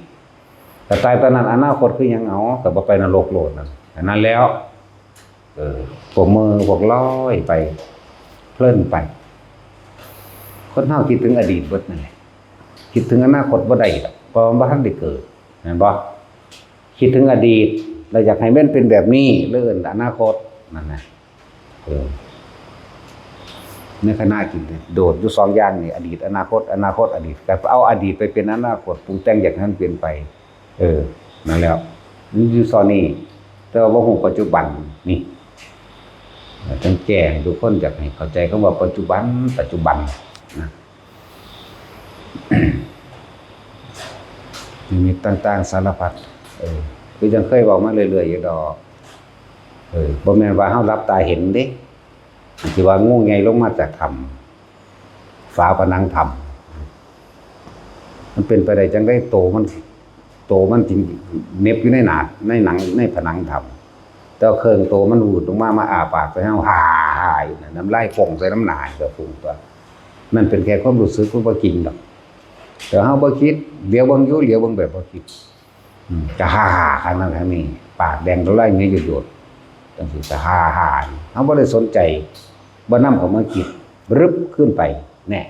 แต่ตายตอนนั้นอนาคตคือหยังเอาก็บ่ไปนรกโลดนั่นอันนั้นแล้วพวกมือพวกลอยไปเพลินไปคนเฮาคิดถึงอดีตเบิดนั่นแหละคิดถึงอนาคตบ่ได้ดอกเพราะมันบ่ทันได้เกิดแม่นบ่คิดถึงอดีตเราอยากให้มันเป็นแบบนี้เรื่องอนาคตนั่นน่ะในคณะกินโดดอยู่2อย่างนี่อดีตอนาคตอนาคตอดีตแต่เอาอดีตไปเป็นอนาคตปรุงแต่งอยากให้มันเปลี่ยนไปนั่นแล้วนี่อยู่ซอนี่แต่ว่าบ่ฮู้ปัจจุบันนี่ต้องแจ้งทุกคนอยากให้เข้าใจคำว่าปัจจุบันนะมีต่างๆสารพัดคือจังเคยบอกมาเรื่อยๆอยู่ดอกบ่แม่นว่าเฮารับตาเห็นเด้สิว่างูใหญ่ลงมาจากถ้ำฝาผนังถ้ำมันเป็นไปได้จังได้โตมันจริงเน็บอยู่ในหนาในหนังในผนังถ้ำแต่เครื่องโตมันหูดลงมาอ้าปากใส่เฮาฮ่าอยู่น้ำลายป่งใส่น้ำหนาก็ฟุ้งตัวนั่นเป็นแค่ความรู้สึกบ่จริงดอกแต่เฮาบ่คิดเดี๋ยวเบิ่งอยู่เดี๋ยวเบิ่งแบบบ่คิดก็ฮ่าๆข้างนั้นข้างนี้ปากแดงตัวไหลเงี้ยหยดๆจังซี่ก็ฮ่าๆเฮาบ่ได้สนใจบ่นำเข้ามาคิดรึบขึ้นไปแน่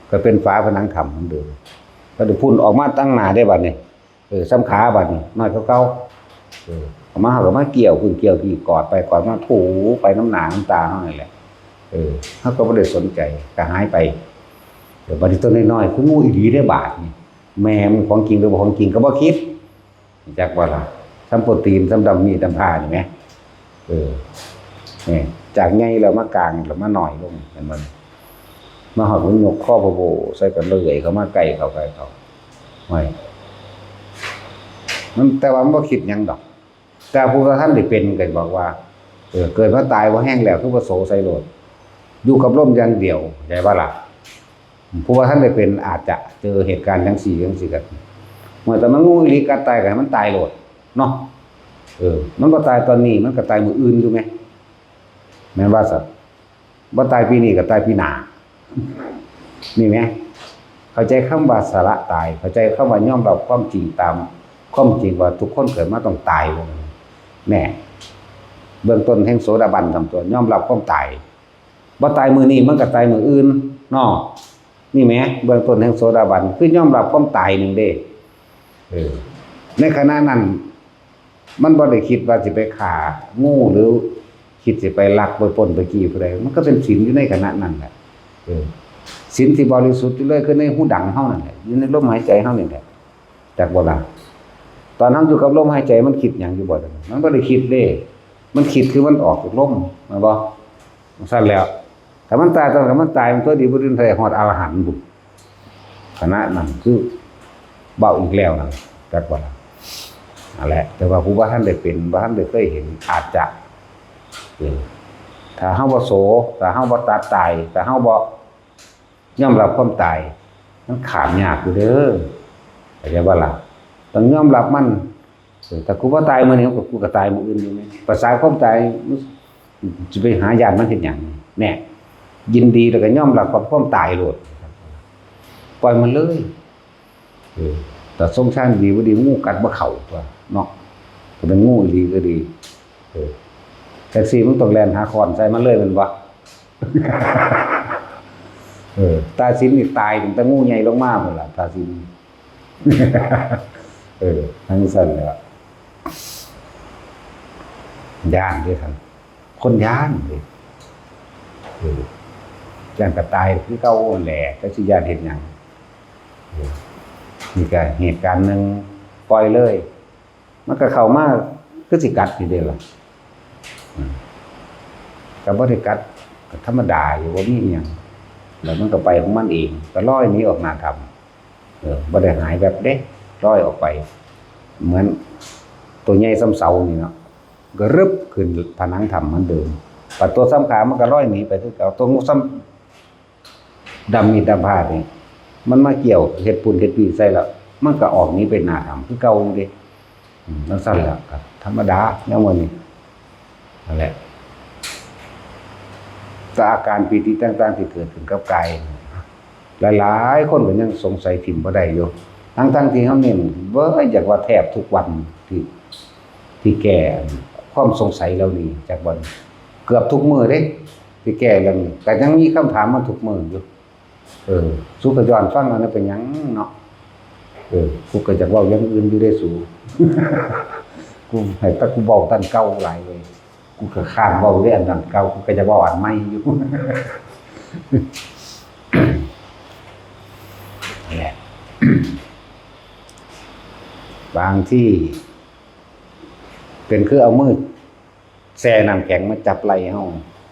ก็เป็นฝาผนังถ้ำเหมือนเดิมก็ได้พุ่นออกมาตั้งหน้าได้บัดนี้ซ้ำขาบัดนี้น้อยเก่าๆเอามาเฮาก็มาเกี่ยวขึ้นเกี่ยวพี่กอดไปกอดมาถูไปน้ำหน้าน้ำตาเฮานี่แหละเฮาก็บ่ได้สนใจก็หายไปเดี๋ยวบัดนี้ตัวน้อยๆคืองูอีหลีได้บาดนี่แม่มันของจริงหรือบ่ของจริงก็บ่คิดจักว่าล่ะซ้ำโปรตีนซ้ำดำมีดำผ้านี่แหมนี่จากใหญ่แล้วมากลางแล้วมาหน่อยลงเห็นมันมาหอดมันยกข้อโบใส่กันเลยเขามาไกลเขาไม่มันแต่ว่ามันบ่คิดหยังดอกแต่ผู้ท่านได้เป็นกันบอกว่าเกิดมาตายว่าแห้งแล้วคือบ่โสใส่โลดอยู่กับลมอย่างเดียวใช่ป่ะล่ะผู้ว่าท่านได้เป็นอาจจะเจอเหตุการณ์จังซี่กันเมื่อแต่มันงูอีหลีกัดตายก็ให้มันตายโลดเนาะมันบ่ตายตอนนี้มันก็ตายมื้ออื่นอยู่มั้ยแม่นว่าสัตว์บ่ตายปีนี้ก็ตายปีหน้านี่มั้ยเข้าใจคำว่าสละตายเข้าใจคำว่ายอมรับความจริงตามความจริงว่าทุกคนเกิดมาต้องตายแน่เบื้องต้นแห่งโสดาบันทำตัวยอมรับความตายบ่ตายมื้อนี้มันก็ตายมื้ออื่นเนาะนี่แหมเบื้องต้นแห่งโสดาบันคือยอมรับความตายนึงเด้ในขณะนั้นมันบ่ได้คิดว่าสิไปฆ่างูหรือคิดสิไปลักไปปล้นไปจี้ผู้ใดมันก็เป็นศีลอยู่ในขณะนั้นแหละศีลที่บริสุทธิ์อยู่เลยคือในหูดังเฮานั่นแหละอยู่ในลมหายใจเฮานี่แหละจักบ่ล่ะตอนเฮาอยู่กับลมหายใจมันคิดหยังอยู่บ่ล่ะมันบ่ได้คิดเด้มันคิดคือมันออกจากลมแม่นบ่ซั่นแล้วถ้ามันตายตอนมันตายมันตัวดีบ่ได้ได้ฮอดอรหันต์บุขณะนั้นคือเบาอีกแล้วนั่นจักบ่ล่ะนั่นแหละแต่ว่าผู้ว่าท่านได้เป็นบ่ท่านได้เคยเห็นอาจจะถ้าเฮาบ่โสถ้าเฮาบ่ตัดตายถ้าเฮาบ่ยอมรับความตายมันขามยากอยู่เด้อเข้าใจบ่ล่ะต้องยอมรับมันถ้ากูบ่ตายมื้อนี้กูก็ตายมื้ออื่นอยู่แม่ภาษาความตายสิไปหาญาติมันเฮ็ดหยังแน่ยินดีแล้วก็ยอมรับกับความตายโลดปล่อยมันเลยแต่สงสารดีบ่ดีงูกัดบ่เข้าตัวเนาะถ้าเป็นงูดีก็ดีแท็กซี่มันต้องแล่นหาคอนใส่มันเลยแม่นบ่ตาสินนี่ตายตั้งแต่งูใหญ่ลงมาพุ่นล่ะตาสินทั้งสั่นแหละย่านด้วยท่านคนย่านเลยย่านกระตายคือเก่าแหละก็สิย่านเฮ็ดหยังนี่ก็เหตุการณ์นึงปล่อยเลยมันก็เข้ามาคือสิกัดนี่เด้ล่ะก็บ่ได้กัดก็ธรรมดาอยู่บ่มีอีหยังแล้วมันก็ไปของมันเองก็ลอยหนีออกหน้าถ้ำบ่ได้หายแบบเด้ลอยออกไปเหมือนตัวใหญ่ซ้ำเสานี่เนาะ ก็รึบขึ้นผนังถ้ำเหมือนเดิมปัดตัวซ้ำขามันก็ร้อยหนีไปคือเก่าตัวงูซ้ำดำมีดำผ้านี่มันมาเกี่ยวเห็ดปุ่นเห็ดปีใส่แล้วมันก็ออกนี้เป็นหน้าถ้ำคือเก่าอยู่ดินั่นสั้นแล้วครับธรรมดาเนี่ยมันนี่นั่นแหละแต่อาการปีติต่างๆที่เกิดขึ้นกับกายหลายๆคนก็ยังสงสัยถิ่มบ่ได้อยู่ทั้งที่เขาเน้นเว้ยอยากว่าแทบทุกวันที่แก่ความสงสัยเหล่านี้จากวันเกือบทุกมื้อเด้ที่แก่เรื่องนี้แต่ยังมีคำถามมาทุกมื้ออยู่สุขย้อนฟังอันนั้นเป็นหยังเนาะกูก็จะเว้าอย่างอื่นอยู่ได้สูกูให้แต่กูเว้าตันเก่าหลายเลยกูก็ข้ามเว้าเรื่องอันเก่ากูก็จะเว้าอันใหม่อยู่แหละบางที่เป็นคือเอามือแช่น้ำแข็งมาจับไหล่เฮา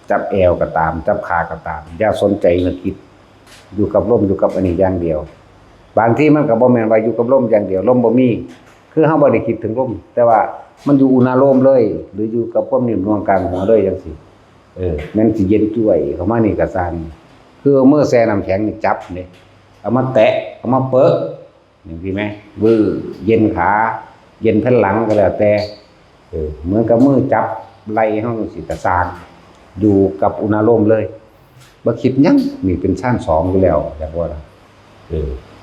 จับแอวก็ตามจับขาก็ตามอย่าสนใจนึกคิดอยู่กับลมอยู่กับอันนี้อย่างเดียวบางที่มันก็บ่แม่นว่าอยู่กับลมอย่างเดียวลมบ่มีคือเฮาบ่ได้คิดถึงลมแต่ว่ามันอยู่อุณาโลมเลยหรืออยู่กับความนิ่มนวลกลางหัวเลยจังซี่แม่นสิเย็นจ้วยเข้ามานี่ก็ซ่านคือเอามือแช่น้ำแข็งนี่จับนี่เอามาแตะเอามาเปะอย่างที่ไหมวื้อเย็นขาเย็นแผ่นหลังก็แล้วแต่เหมือนกับมือจับไหล่เฮาสิตะซางอยู่กับอุณาโลมเลยบ่คิดหยังนี่เป็นชั้น2อยู่แล้วจักว่า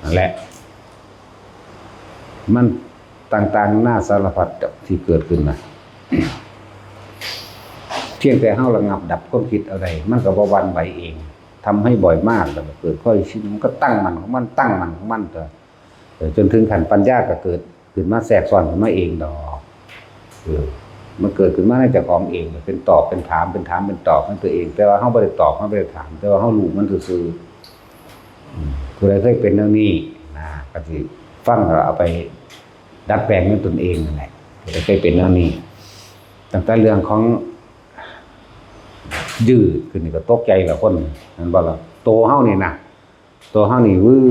นั่นแหละมันต่างๆหน้าสารพัดที่เกิดขึ้นนะเพียงแต่เฮาระงับดับความคิดอะไรมันก็บ่หวั่นไหวเองทำให้บ่อยมากแล้วก็เกิดค่อยชินมันก็ตั้งมันของมันตั้งมันของมันจนถึงขั้นปัญญาก็เกิดขึ้นมาแทรกซ้อนขึ้นมาเองดอกมันเกิดขึ้นมาในเจ้าของเองเป็นตอบเป็นถามเป็นถามเป็นตอบของตัวเองแต่ว่าเฮาบ่ได้ตอบเฮาบ่ได้ถามแต่ว่าเฮารู้มันซื่อๆผู้ใดเคยเป็นเรื่องนี้นะก็สิฟังแล้วเอาไปดัดแปลงด้วยตนเองนั่นแหละผู้ใดเคยเป็นเรื่องนี้ตั้งแต่เรื่องของยืดขึ้นนี่ก็ตกใจละคนนั่นบ่ล่ะโตเฮานี่นะโตเฮานี่วื้อ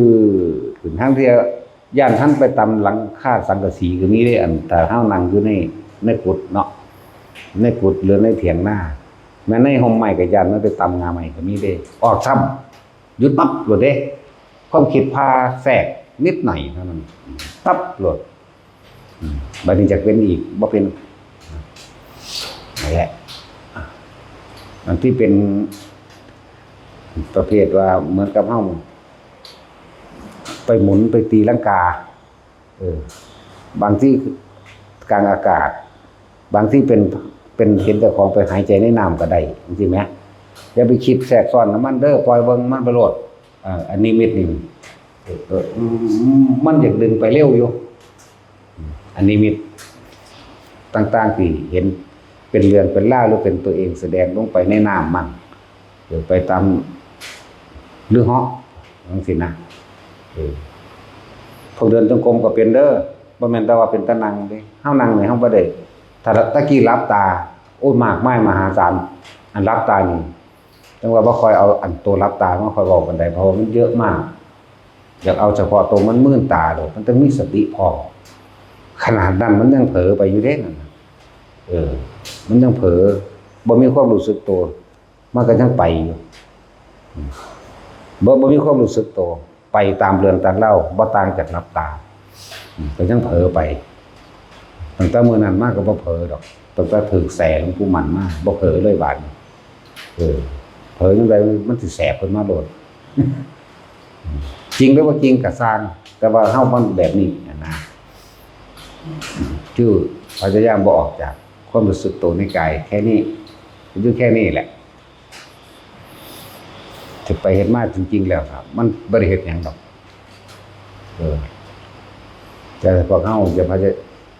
ขึ้นทางที่ย่านท่านไปตำหลังคาสังกะสีก็มีได้อันแต่เฮานั่งอยู่ในกุฏเนาะในกุฏหรือในเถียงหน้าแม้ในห่มไม้ก็ย่านมันไปตำงาใหม่ก็มีได้ออกซ้ำหยุดปั๊บโลดเด้ความคิดพาแทรกนิดหน่อยเท่านั้นปั๊บโลดบัดนี้จะเป็นอีกบ่เป็นนั่นแหละอันที่เป็นประเภทว่าเหมือนกับเฮาไปหมุนไปตีลังกาบางที่กลางอากาศบางที่เป็นเห็นเจ้าของไปหายใจในน้ำก็ได้จริงไหมอย่าไปคิดแทรกซ้อนน้ำมันเด้อปล่อยเบิ่งมันไปโลดอันนี้มิดนี่มันอยากดึงไปเร็วอยู่อันนี้มิดต่างๆที่เห็นเป็นเรื่องเป็นล่าหรือเป็นตัวเองแสดงลงไปในน้ำมันหรือไปตามหรือเหาะจังซี่นะพวกเดินจงกรมก็เป็นเด้อบ่แม่นแต่ว่าเป็นตะนังเด้เฮานั่งนี่เฮาบ่ได้ถ้าตะกี้หลับตาโอ้มากมายมหาศาลอันหลับตานี่จังว่าบ่ค่อยเอาอันตัวหลับตามาค่อยเว้าปานใดเพราะมันเยอะมากอยากเอาเฉพาะตัวมันมื่นตาโดดมันต้องมีสติพอขนาดนั้นมันยังเผลอไปอยู่เด้นั่นมันยังเผลอบ่มีความรู้สึกตัวมันก็ยังไปอยู่บ่มีความรู้สึกตัวไปตามเรื่องตามเล่าบ่ต่างจากหลับตาก็ยังเผลอไปตั้งแต่มื้อนั้นมาก็บ่เผลอดอกตั้งแต่ถึกแสงกูมันมาบ่เผลอเลยบาดเผลอจังไดมันสิแสบขึ้นมาโลดจริงหรือว่าจริงก็สร้างแต่ว่าเฮามันแบบนี้นะชื่อพยายามบ่ออกจากความรู้สึกตัวในกายแค่นี้อยู่แค่นี้แหละจะไปเห็นมาจริงๆแล้วครับมันบ่ได้เฮ็ดหยังดอกแต่พวกเฮาจะ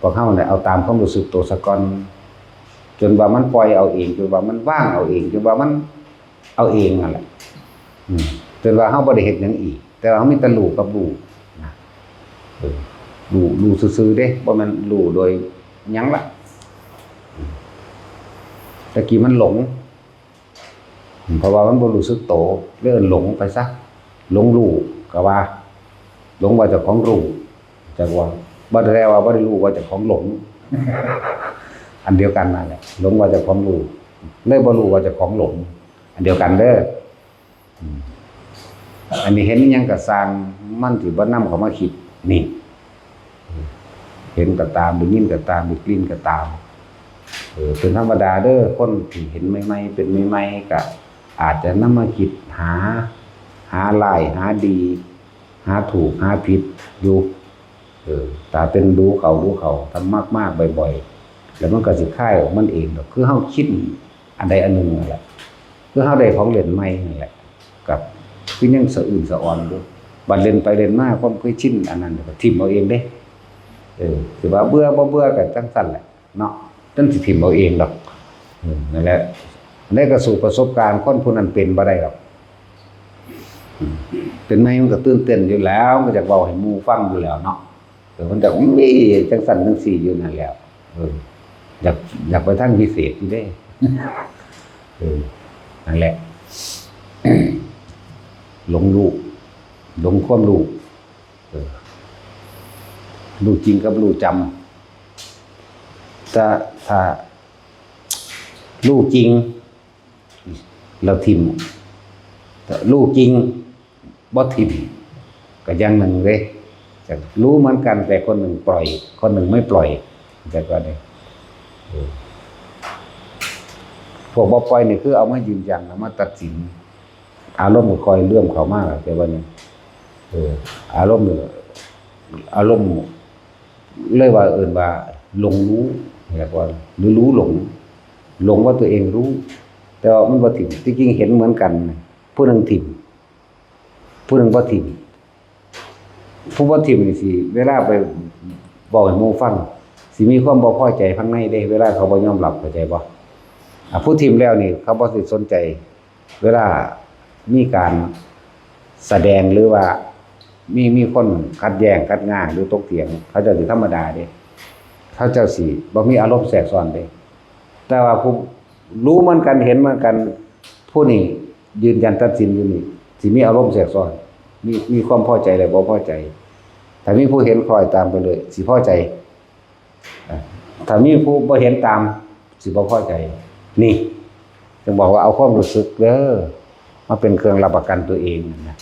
พวกเฮาเนี่ยเอาตามความรู้สึกตัวซะก่อนจนว่ามันปล่อยเอาเองจนว่ามันว่างเอาเองจนว่ามันเอาเองนั่นแหละจนว่าเฮาบ่ได้เฮ็ดหยังอีกแต่ว่าเฮามีแต่รู้กับรู้นะรู้ซื่อๆเด้บ่แม่นรู้โดยหยังล่ะตะกี้มันหลงเพราะว่ามันบ่รู้สึกโตเลื่อนหลงไปซะหลงรู้ก็ว่าหลงว่าเจ้าของรู้จักว่าบ่ได้ว่าบ่ได้รู้ว่าเจ้าของหลง อันเดียวกันนั่นแหละหลงว่าเจะของรู้เลยบ่รู้ว่าเจะของหลงอันเดียวกันเด้ออันนี้เห็นยังก็สร้างมันสิบ่นำเข้ามาคิดนี่เห็นก็ตามได้ยินก็ตามได้กลิ่นก็ตามเป็นธรรมดาเด้อคนที่เห็นใหม่ๆเป็นใหม่ๆก็อาจจะนำมาคิดหาลายหาดีหาถูกหาผิดอยู่แต่เป็นรู้เขาทำมากๆบ่อยๆแล้วมันก็สิคลายออกมันเองดอกคือเฮาคิดอันใดอันหนึ่งนั่นแหละคือเฮาได้ของเล่นใหม่นั่นแหละกับคือยังสะอื่นสะอ่อนอยู่บัดเล่นไปเล่นมาความเคยชินอันนั้นก็ทิ่มเอาเองเด้สิว่าเบื่อบ่เบื่อก็จังซั่นแหละเนาะจนสิทิ่มเอาเองดอกนั่นแหละได้ก็สู่ประสบการณ์คนผู้นั้นเป็นบ่ได้หรอกเป็นไงมันก็ตื่นเต้นอยู่แล้วก็จะเว้าให้หมู่ฟังอยู่แล้วเนาะมันจะมีจังซั่นจังซี่อยู่นั่นแล้วอยากไปทางพิเศษอยู่เด้นั่นแหละหลงรู้หลงความรู้รู้จริงกับรู้จำถ้ารู้จริงเราทิ่มแต่รู้จริงบ่ทิ่มก็อย่างหนึ่งเลยจะรู้เหมือนกันแต่คนหนึ่งปล่อยคนหนึ่งไม่ปล่อยแต่ก็ได้พวกบ่ปล่อยนี่คือเอามายืนยันเอามาตัดสินอารมณ์ก็คอยเลื่อมเข้ามาแต่ว่านี่อารมณ์เลยว่าว่าหลงรู้เรียกว่าหรือรู้หลงว่าตัวเองรู้แต่ว่ามันบ่ถิ่มจริงๆเห็นเหมือนกันผู้นึงถิ่มผู้นึงบ่ถิ่มผู้บ่ถิ่มนี่สิเวลาไปบอกให้หมู่ฟังสิมีความบ่พอใจข้างในเด้เวลาเขาบ่ยอมรับเข้าใจบ่ผู้ถิ่มแล้วนี่เขาบ่สิสนใจเวลามีการแสดงหรือว่ามีคนขัดแย้งขัดง่างหรือตกเถียงเขาจะสิธรรมดาเด้เขาเจ้าสิบ่มีอารมณ์แทรกซ้อนเด้แต่ว่าผู้รู้เหมือนกันเห็นเหมือนกันผู้นี้ยืนยันตัดสินอยู่นี่สิมีอารมณ์แทรกซ้อนมีความพอใจและบ่พอใจถ้ามีผู้เห็นคอยตามไปเลยสิพอใจถ้ามีผู้บ่เห็นตามสิบ่พอใจนี่จึงบอกว่าเอาความรู้สึกเด้อมาเป็นเครื่องรับประกันตัวเองนะ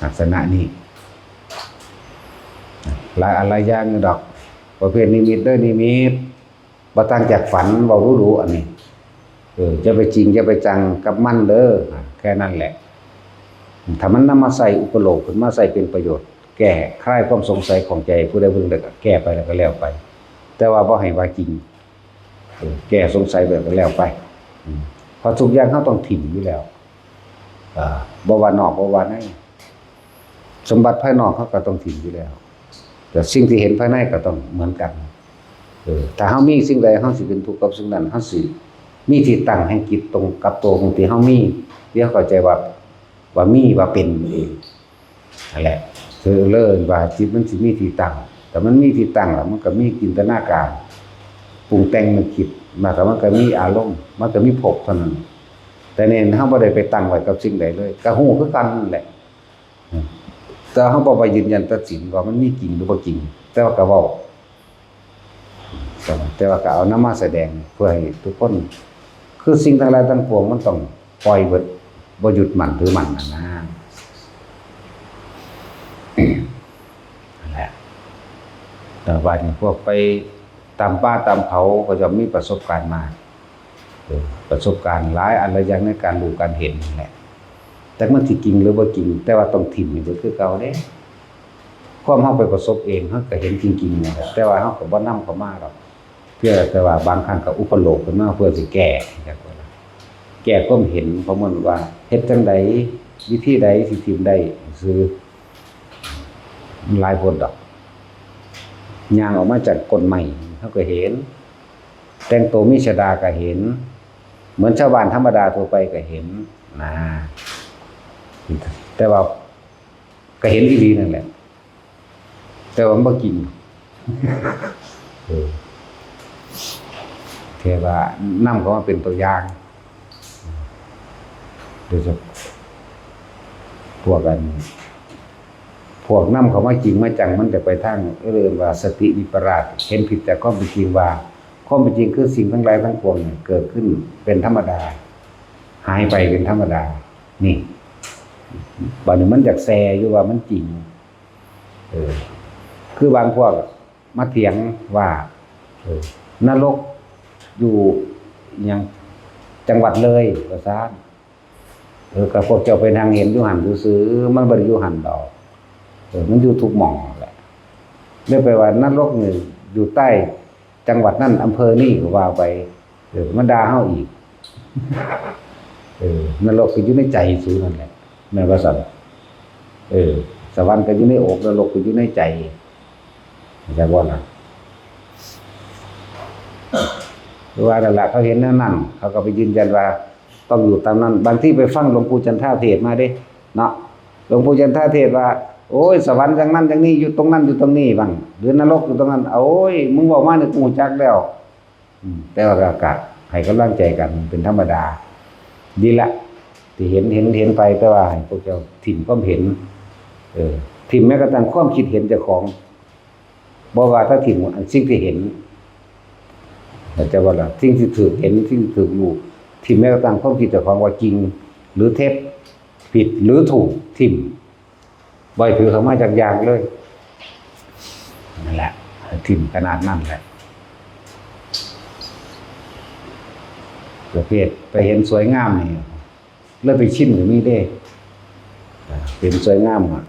ลักษณะนี้หลายอะไรอย่างดอกประเภทนิมิตเด้อนิมิตบ่ต่างจากฝันเว้ารู้ๆอันนี้จะไปจริงจะไปจังกับมันเด้อแค่นั้นแหละถ้ามันนำมาใส่อุปโลกขึ้นมาใส่เป็นประโยชน์แก้คลายความสงสัยของใจผู้ใดผู้หนึ่งก็แก้ไปแล้วก็แล้วไปแต่ว่าบ่ให้ว่าจริงแก้สงสัยแบบก็แล้วไปเพราะทุกอย่างเฮาต้องถิ่มอยู่แล้วบ่ว่านอกบ่ว่าในสมบัติภายนอกเฮาก็ต้องถิ่มอยู่แล้วแต่สิ่งที่เห็นภายในก็ต้องเหมือนกันถ้าเฮามีสิ่งใดเฮาสิเป็นทุกข์กับสิ่งนั้นเฮาสิมีที่ตั้งแห่งจิตตรงกับตัวของที่เฮามีเดี๋ยวเข้าใจว่ามีว่าเป็นเองนั่นแหละคือเลิศว่าจิตมันสิมีที่ตั้งแต่มันมีที่ตั้งแล้วมันก็มีจินตนาการปรุงแต่งมันคิดมาก็มันก็มีอารมณ์มันก็มีภพเท่านั้นแต่เนี่ยเฮาบ่ได้ไปตั้งไว้กับสิ่งใดเลยก็ฮู้คือกันนั่นแหละแต่เฮาบ่ไปยืนยันตัดสินว่ามันมีจริงหรือบ่จริงแต่ว่าก็เว้าแต่ว่าก็เอานำมาแสดงเพื่อให้ทุกคนคือสิ่งทั้งหลายทั้งปวงมันต้องปล่อยเบิดบ่หยุดมั่นถือมั่นนะนั่นแหละแต่ว่านี่พวกไปตามป่าตามเขาก็จะมีประสบการณ์มาประสบการณ์หลายอันหลายอย่างในการรู้การเห็นนั่นแหละแต่มันสิจริงหรือบ่จริงแต่ว่าต้องถิ่มนี่ก็คือเก่าเด้ความเฮาไปประสบเองเฮาก็เห็นจริงๆนะครับแต่ว่าเฮาก็บ่นำเข้ามาหรอกเพื่อแต่ว่าบางครั้งก็อุปโลกขึ้นมาเพื่อสิแก้ความเห็นเพราะมันว่าเฮ็ดจังได๋วิธีใดสิถิ่มได้คือหลายผลดอกย่างออกมาจากก้นไม้เฮาก็เห็นแต่งตัวมีชฎาก็เห็นเหมือนชาวบ้านธรรมดาทั่วไปก็เห็นนะแต่ว่าก็เห็นอีหลีนั่นแหละแต่ว่ามันบ่จริงเทว่านำเข้ามาเป็นตัวอย่างโดยเฉพาะพวกนำเข้ามาจริงมาจังมันจะไปทางเรียกว่าสติวิปลาสเห็นผิดแต่ความเป็นจริงว่าค ความเป็นจริงคือสิ่งทั้งหลายทั้งปวงเนี่ยเกิดขึ้นเป็นธรรมดาหายไปเป็นธรรมดานี่บัดนี้มันอยากแซอยู่ว่ามันจริงคือบางพวกมาเถียงว่านรกอยู่ยังจังหวัดเลยว่าซ่านกับพวกเจ้าไปทางเห็นอยู่หันซื้อมันบ่ได้อยู่หันดอกมันอยู่ทุกหม่องแหละเรียกไปว่านรกนี่อยู่ใต้จังหวัดนั่นอำเภอนี่ก็ว่าไปมันด่าเฮาอีกนรกก็อยู่ในใจสูนั่นแหละแม่นว่าซั่นสวรรค์ก็อยู่ในอกนรกก็อยู่ในใจจะบ่ล่ะหรือว่านั่นแหละเขาเห็นนั่นเขาก็ไปยืนยันว่าต้องอยู่ตามนั้นบางที่ไปฟังหลวงปู่จันทราเทศมาเด้เนาะหลวงปู่จันทราเทศว่าโอ้ยสวรรค์จังนั้นจังนี้อยู่ตรงนั้นอยู่ตรงนี้บ้างหรือนรกอยู่ตรงนั้นโอ้ยมึงบอกมาเนี่ยกูจักแล้วแต่ว่าก็ให้กำลังใจกันเป็นธรรมดาดีละที่เห็นไปแต่ว่าให้พวกเจ้าถิ่มความเห็นถิ่มแม้กระทั่งความคิดเห็นเจ้าของบ่ว่าถ้าถิ่มสิ่งที่เห็นแต่ว่าล่ะสิ่งที่ถูกเห็นสิ่งที่ถูกรู้ถิ่มแม้กระทั่งความคิดเจ้าของว่าจริงหรือเท็จผิดหรือถูกถิ่มบ่อยถือเข้ามาจากอย่างเลยนั่นแหละถิ่มขนาดนั้นแหละประเภทไปเห็นสวยงามนี่เริ่มไปชิมหรือมีได้เป็นสวยงามอ่ะ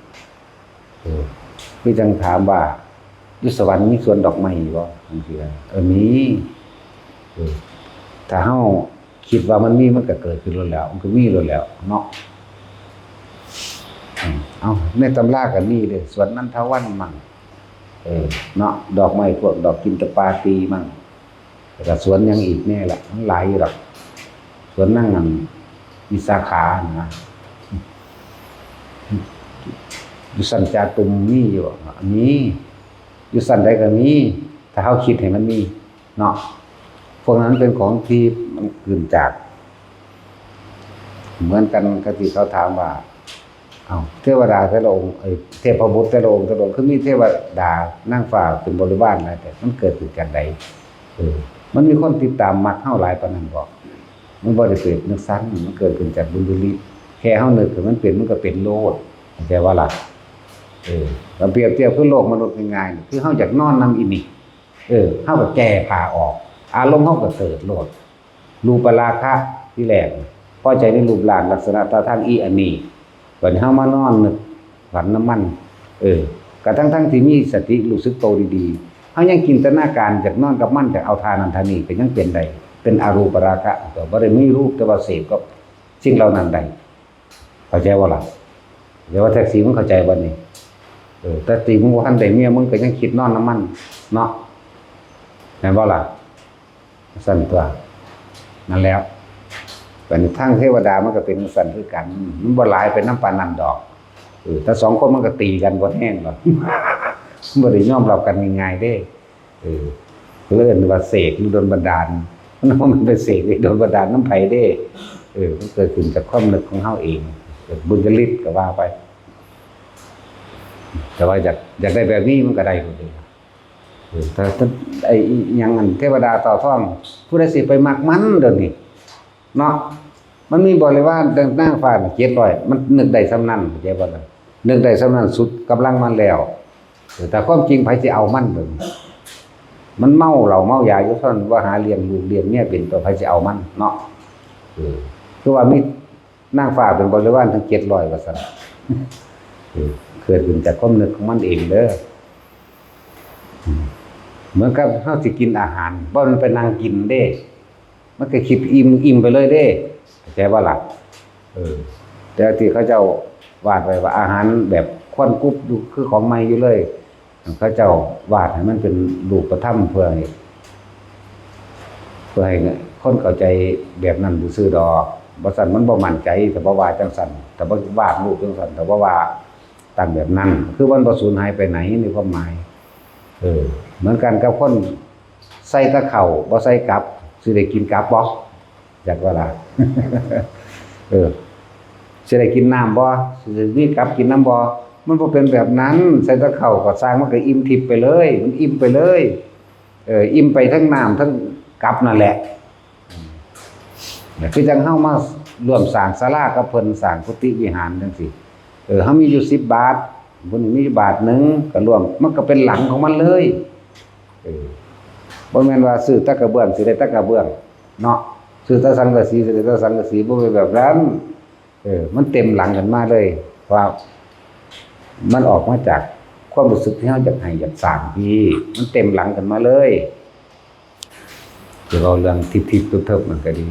พี่จังถามว่ายุสวรรค์มีสวนดอกไม้อยู่บ่บางทีมีถ้าเฮาคิดว่ามันมีมันก็เกิดขึ้นแล้วมันก็มีแล้วเนาะเอาในตำราก็มีเลยสวนนันทวันมั่งเนาะดอกไม้พวกดอกกินตปาตีมั่งแต่สวนยังอีกแน่ละมันหลายอยู่หรอกสวนนั่งวิสาขานะอยู่สันจาตุมมีอยู่มีอยู่สันใดก็มีถ้าเขาคิดให้มันมีเนาะพวกนั้นเป็นของที่มันเกินจากเหมือนกันกับที่เขาถามว่าเทวดาแต่ละองค์เทพบุตรแต่ละองค์คือมีเทวดานั่งฝ่าเป็นบริวารอะไรแต่มันเกิดขึ้นจากใดมันมีคนติดตามมักเฮาหลายปานนั้นบอกมันบ่ได้เกิดนึกสั้นมันเกิดขึ้นจากบุญบุริแค่เฮานึกมันเป็นมันก็เป็นโลดเข้าใจว่าล่ะเราเปรียบเทียบคือโลกมนุษย์ง่ายๆคือเฮาอยากนอนนำอีนี่เฮาก็แก้ผ้าออกอารมณ์เฮาก็เกิดโลดรูปราคะที่แรกพอใจในรูปร่างลักษณะท่าทางอีอันนี้บัดเฮามานอนนึกฝันน้ำมันกระทั่งที่มีสติรู้สึกโตดีๆเฮายังจินตนาการจากนอนกับมันจากเอาทานันทานีก็ยังเป็นได้เป็นอรูปราคะก็บ่ได้มีรูปแต่ว่าเสพกับสิ่งเหล่านั้นได้เข้าใจบ่ล่ะเดี๋ยวว่าแท็กซี่มึงเข้าใจบ่นี่แต่ตีมึงบ่ทันได้เมียมึงก็ยังคิดนอนน้ำมันเนาะแม่นบ่ล่ะสั่นตัวนั่นแล้วเป็นทางเทวดามันก็เป็นสั่นคือกันมันบ่หลายเป็นน้ำปานนั้นดอกถ้าสองคนมันก็ตีกันบ่แห้งหรอกบ่ได้ยอมรับกันง่ายๆเด้เลื่อนว่าเสกหรือโดนบันดาลมันเป็นเสกหรือโดนบันดาลน้ำไผเด้มันเกิดขึ้นจากความนึกของเฮาเองบุญญาฤทธิ์ก็ว่าไปแต่ว่าอยากได้แบบนี้มันก็ได้พุ่นเด้ถ้าไอ้หยังอันเทวดาต่อท่องผู้ใดสิไปมักมันเด้อนี่เนาะมันมีบริวารนางฟ้า700มันนึกได้ซำนั้นเข้าใจบ่ล่ะนึกได้ซำนั้นสุดกำลังมันแล้วแต่ความจริงไผสิเอามันเด้อมันเมาเหล้าเมายาอยู่ซั่นว่าหาเลี้ยงลูกเลี้ยงเมียเป็นตัวไผสิเอามันเนาะคือว่ามีนางฟ้าเป็นบริวารถึง700ว่าซั่นเกิดขึ้นจากความนึกของมันเองเด้อเหมือนกับเฮาสิกินอาหารบ่มันไปนั่งกินเด้มันก็คิดอิ่มไปเลยเด้เข้าใจบ่ล่ะแต่ที่เขาเจ้าวาดไว้ว่าอาหารแบบควันกรุบอยู่คือของใหม่อยู่เลยเขาเจ้าวาดให้มันเป็นรูปธรรมเพื่อให้คนเข้าใจแบบนั้นซื่อๆดอกบ่ซั่นมันบ่มั่นใจแต่บ่ว่าจังซั่นแต่บ่วาดรูปจังซั่นแต่บ่ว่าตั้งแบบนั้นคือมันบ่สูญหายไปไหนในความหมายเหมือนกันกับคนใส่ตะเข่าบ่ใส่กลับสิได้กินกลับบ่อยากว่าล่ะสิได้กินน้ำบ่สิมีกลับกินน้ำบ่มันบ่เป็นแบบนั้นใส่ตะเข่าก็สร้างมันก็อิ่มทิพย์ไปเลยมันอิ่มไปเลย อิ่มไปทั้งน้ำทั้งกลับนั่นแหละคือจังเฮามาร่วมสร้างศาลากับเพิ่นสร้างกุฏิวิหารจังซี่เฮามีอยู่10 บาทเพิ่นมีบาทหนึงก็รวมมันก็เป็นหลังของมันเลยบ่แม่นว่าซื้อตะกระเบื้องสิได้ตะกระเบื้องเนาะซื้อตะสังกะสีสิได้ตะสังกะสีบ่เป็นแบบนั้นมันเต็มหลังกันมาเลยว่ามันออกมาจากความรู้สึกที่เฮาอยากให้อยากสร้างพี่มันเต็มหลังกันมาเลยคือเราเรื่องทิพย์ๆเทิบๆมันก็ดี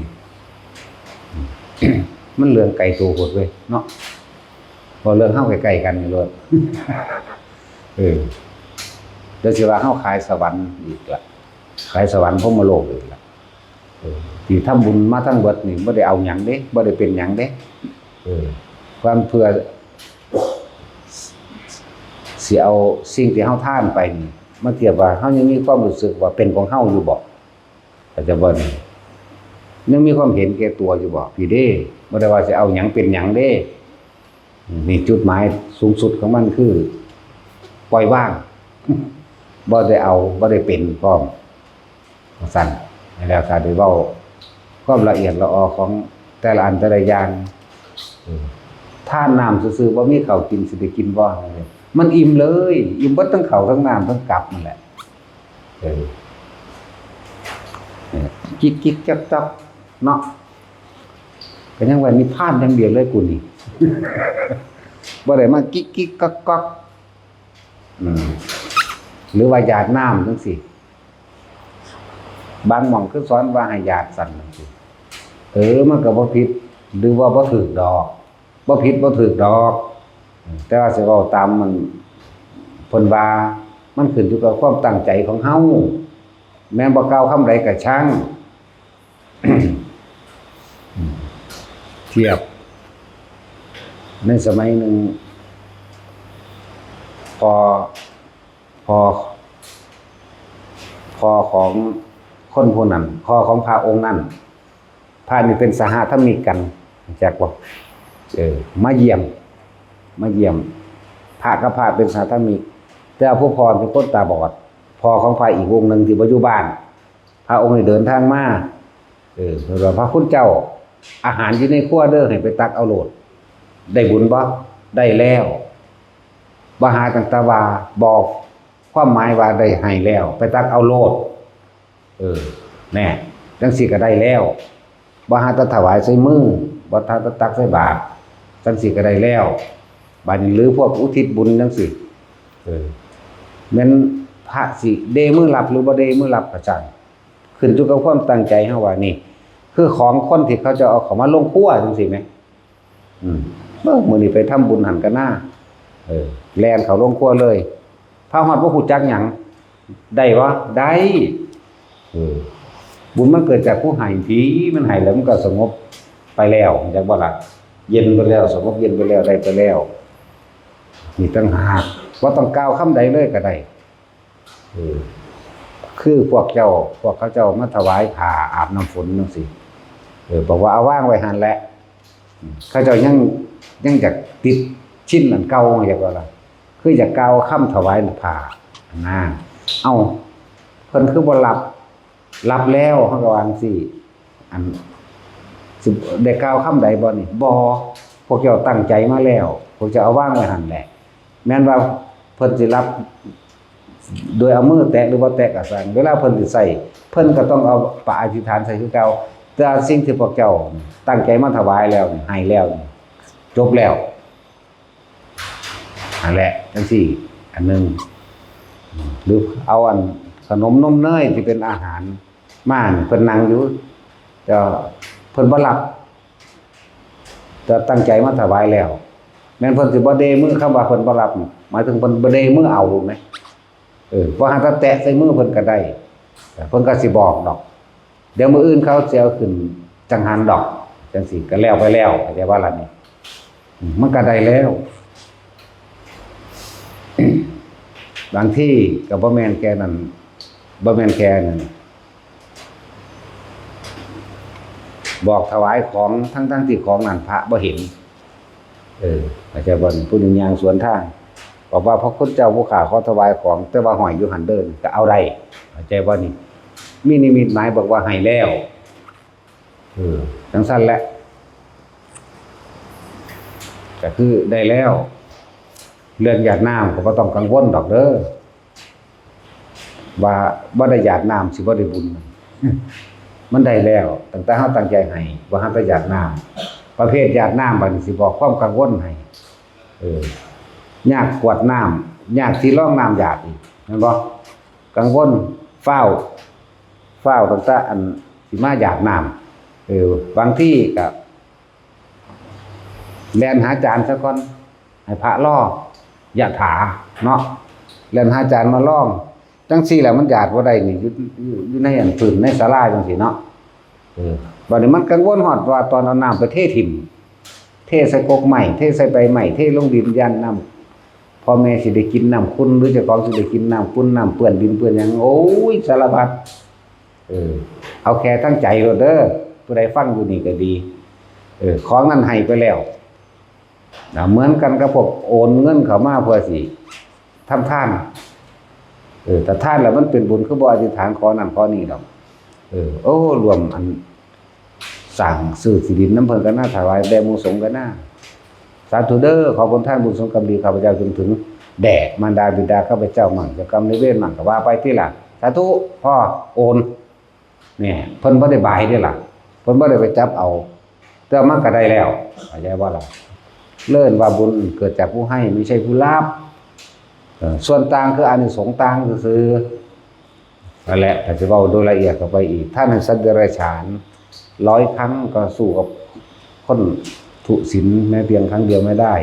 มันเรื่องไกลตัวโหดเว้ยเนาะพอเรื่องเฮาใกล้ๆกันนี่โลดเดี๋ยวสิว่าเฮาขายสวรรค์อีกล่ะขายสวรรค์พรหมโลกอีกล่ะที่ทำบุญมาทั้งเบิดนี่บ่ได้เอาหยังเด้บ่ได้เป็นหยังเด้ความเพื่อสิเอาสิ่งที่เฮาทานไปนี่มาเทียบว่าเฮายังมีความรู้สึกว่าเป็นของเฮาอยู่บ่ก็จะบ่นี่ยังมีความเห็นแก่ตัวอยู่บ่พี่เด้บ่ได้ว่าสิเอาหยังเป็นหยังเด้นี่จุดหมายสูงสุดของมันคือปล่อยวางบ่ได้เอาบ่ได้เป็นพร้อมสั่นแล้วถ้าได้เว้าความละเอียดละออของแต่ละอันแต่ละอย่างท่าน้ำซื่อๆบ่มีข้าวกินสิได้กินบ่มันอิ่มเลยอิ่มเบิดทั้งข้าวทั้งน้ำทั้งกลับนั่นแหละกิ๊กๆจักๆเนาะก็ยังว่านิพพานอย่างเดียวเลยกูนี่ บ่ได้มากิ๊กๆก๊อกๆหรือว่าหยาดน้ำจังซี่บางหม่องคือสอนว่าให้หยาดสั่นจังซี่มันก็บ่ผิดหรือว่าบ่ถูกดอกบ่ผิดบ่ถูกดอกแต่ว่าสิเว้าตามมันเพิ่นว่ามันขึ้นอยู่กับความตั้งใจของเฮาแม้บ่กล่าวคำใดก็ช่างเทียบในสมัยหนึ่งพอของคนผู้นั้นพอของพระองค์นั้นพระนี่เป็นสหธรรมิกกันจากว่ามาเยี่ยมพระกับพระเป็นสหธรรมิกแต่ผู้พรเป็นคนตาบอดพอของพระอีกวงหนึ่งที่บ่อยู่บ้านพระองค์นี่เดินทางมาเพราะว่าพระคุณเจ้าอาหารอยู่ในครัวเด้อให้ไปตักเอาโลดได้บุญบ่ได้แล้วบ่หาตั้งแต่ว่าบอกความหมายว่าได้ให้แล้วไปตักเอาโลดแน่จังซี่ก็ได้แล้วบ่หาแต่ถวายใส่มือบ่หาแต่ตักใส่บาตรจังซี่ก็ได้แล้วบัดนี้หรือพวกอุทิศบุญจังซี่แม่นพระสิเดมื้อรับหรือบ่เดมื้อรับก็จังขึ้นอยู่กับความตั้งใจเฮาว่านี่คือของคนที่เขาจะเอาเข้ามาลงครัวจังซี่แหมมื้อนี้ไปทำบุญหันกันหน้าแล่นเข้าลงครัวเลยพระฮอดบ่ฮู้จักหยังได้บ่ได้บุญมันเกิดจากผู้ให้ทีมันให้แล้วมันก็สงบไปแล้วจักบ่ล่ะเย็นไปแล้วสงบเย็นไปแล้วได้ไปแล้วนี่ต่างหากบ่ต้องกล่าวคำใดเลยก็ได้คือพวกเขาเจ้ามาถวายผ้าอาบน้ำฝนจังซี่บอกว่าเอาวางไว้หั่นแหละเขาเจ้ายังอยากติดชิ้นนั้นเก่าอยากว่าล่ะคืออยากกล่าวคำถวายผ้าเอ้าเพิ่นคือบ่รับแล้วเฮาก็วาจังซี่อันสิได้กล่าวคำใดบ่นี่บ่พวกเจ้าตั้งใจมาแล้วพวกเจ้าเอาวางไว้หั่นแหละแม้นว่าเพิ่นสิรับโดยเอามือแตะหรือบ่แตะก็สั่งเวลาเพิ่นสิใส่เพิ่นก็ต้องเอาปะอธิษฐานใส่คือเก่าแต่สิ่งที่พวกเจ้าตั้งใจมาถวายแล้วให้แล้วจบแล้วนั่นแหละจังซี่อันนึงหรือเอาอันขนมนมเนยที่เป็นอาหารมาเพิ่นนั่งอยู่แต่เพิ่นบ่รับแต่ตั้งใจมาถวายแล้วแม่นเพิ่นสิบ่เดมือคำว่าเพิ่นบ่รับหมายถึงเพิ่นบ่เดมือเอารู้มั้ยบ่หาแตะใส่มือเพิ่นก็ได้เพิ่นก็สิบอกดอกเดี๋ยวมื้ออื่นเขาสิเอาขึ้นจังหันดอกจังซี่ก็แล้วไปแล้วเข้าใจว่าล่ะนี่มันก็ได้แล้วบางที่ก็บ่แม่นแค่นั้นบอกถวายของทั้งที่ของนั้นพระบ่เห็นอาจจะบ่ผู้หนึ่งย่างสวนทาง บอกว่าพระคุณเจ้าผู้ข้าขอถวายของแต่ว่าห้อยอยู่หันเดินก็เอาได้เข้าใจบ่นี่มีนิมิตหมายบอกว่าให้แล้วจังซั่นแหละก็คือได้แล้วเรื่องหยาดน้ำก็บ่ต้องกังวลดอกเด้อว่าบ่ได้หยาดน้ำสิบ่ได้บุญมันได้แล้วตั้งแต่เฮาตั้งใจให้ว่าเฮาได้หยาดน้ำประเภทหยาดน้ำบัดนี้สิบอกความกังวลให้ยากกวดน้ำยากสิรองน้ำหยาดอีกแม่นบ่กังวลฟ้าวตั้งแต่อันสิมาหยาดน้ำบางที่ก็แล่นหาอาจารย์ซะก่อนให้พระล่อยะถาเนาะแล่นหาอาจารย์มาล่องจังซี่แหละมันหยาดบ่ได้นี่อยู่ในอันฝืนในศาลาจังซี่เนาะบัดนี้มันกังวลฮอดว่าตอนเอาน้ำไปเทถิ่มเทใส่กกไม้เทใส่ใบไม้เทลงดินยันน้ำพ่อแม่สิได้กินน้ำคุณหรือเจ้าของสิได้กินน้ำคุณน้ำเปื้อนดินเปื้อนหยังโอ้ยสารพัดเอาแค่ตั้งใจโลดเด้อผู้ใดฟังอยู่นี่ก็ดีของนั้นให้ไปแล้วเหมือนกันกับพวกโอนเงินเข้ามาเพื่อสิทำทานแต่ทานแล้วมันเป็นบุญคือบ่อธิษฐานขอนั่นขอนี่ดอกโอ้รวมอันสั่งซื้อที่ดินน้ำเพิ่นก็น่าถวายแด่หมู่สงฆ์ก็น่าสาธุเด้อขอผลทานบุญสงฆ์กรรมดีข้าพเจ้าจนถึงแด่มารดาบิดาข้าพเจ้ามั่งเจ้ากรรมนายเวรมั่งก็ว่าไปที่ล่ะสาธุพ่อโอนเนี่ยเพิ่นบ่ได้บายเด้อล่ะเพิ่นบ่ได้ไปจับเอาแต่มันก็ได้แล้วเข้าใจบ่ล่ะเลิ่นว่าบุญเกิดจากผู้ให้ไม่ใช่ผู้รับส่วนต่างคืออานิสงส์ต่างคือนั่นแหละแต่จะเว้าโดยละเอียดเข้าไปอีกท่านสัตว์เดรัจฉาน100 ครั้งก็สู้กับคนทุศีลแม้เพียงครั้งเดียวไม่ได้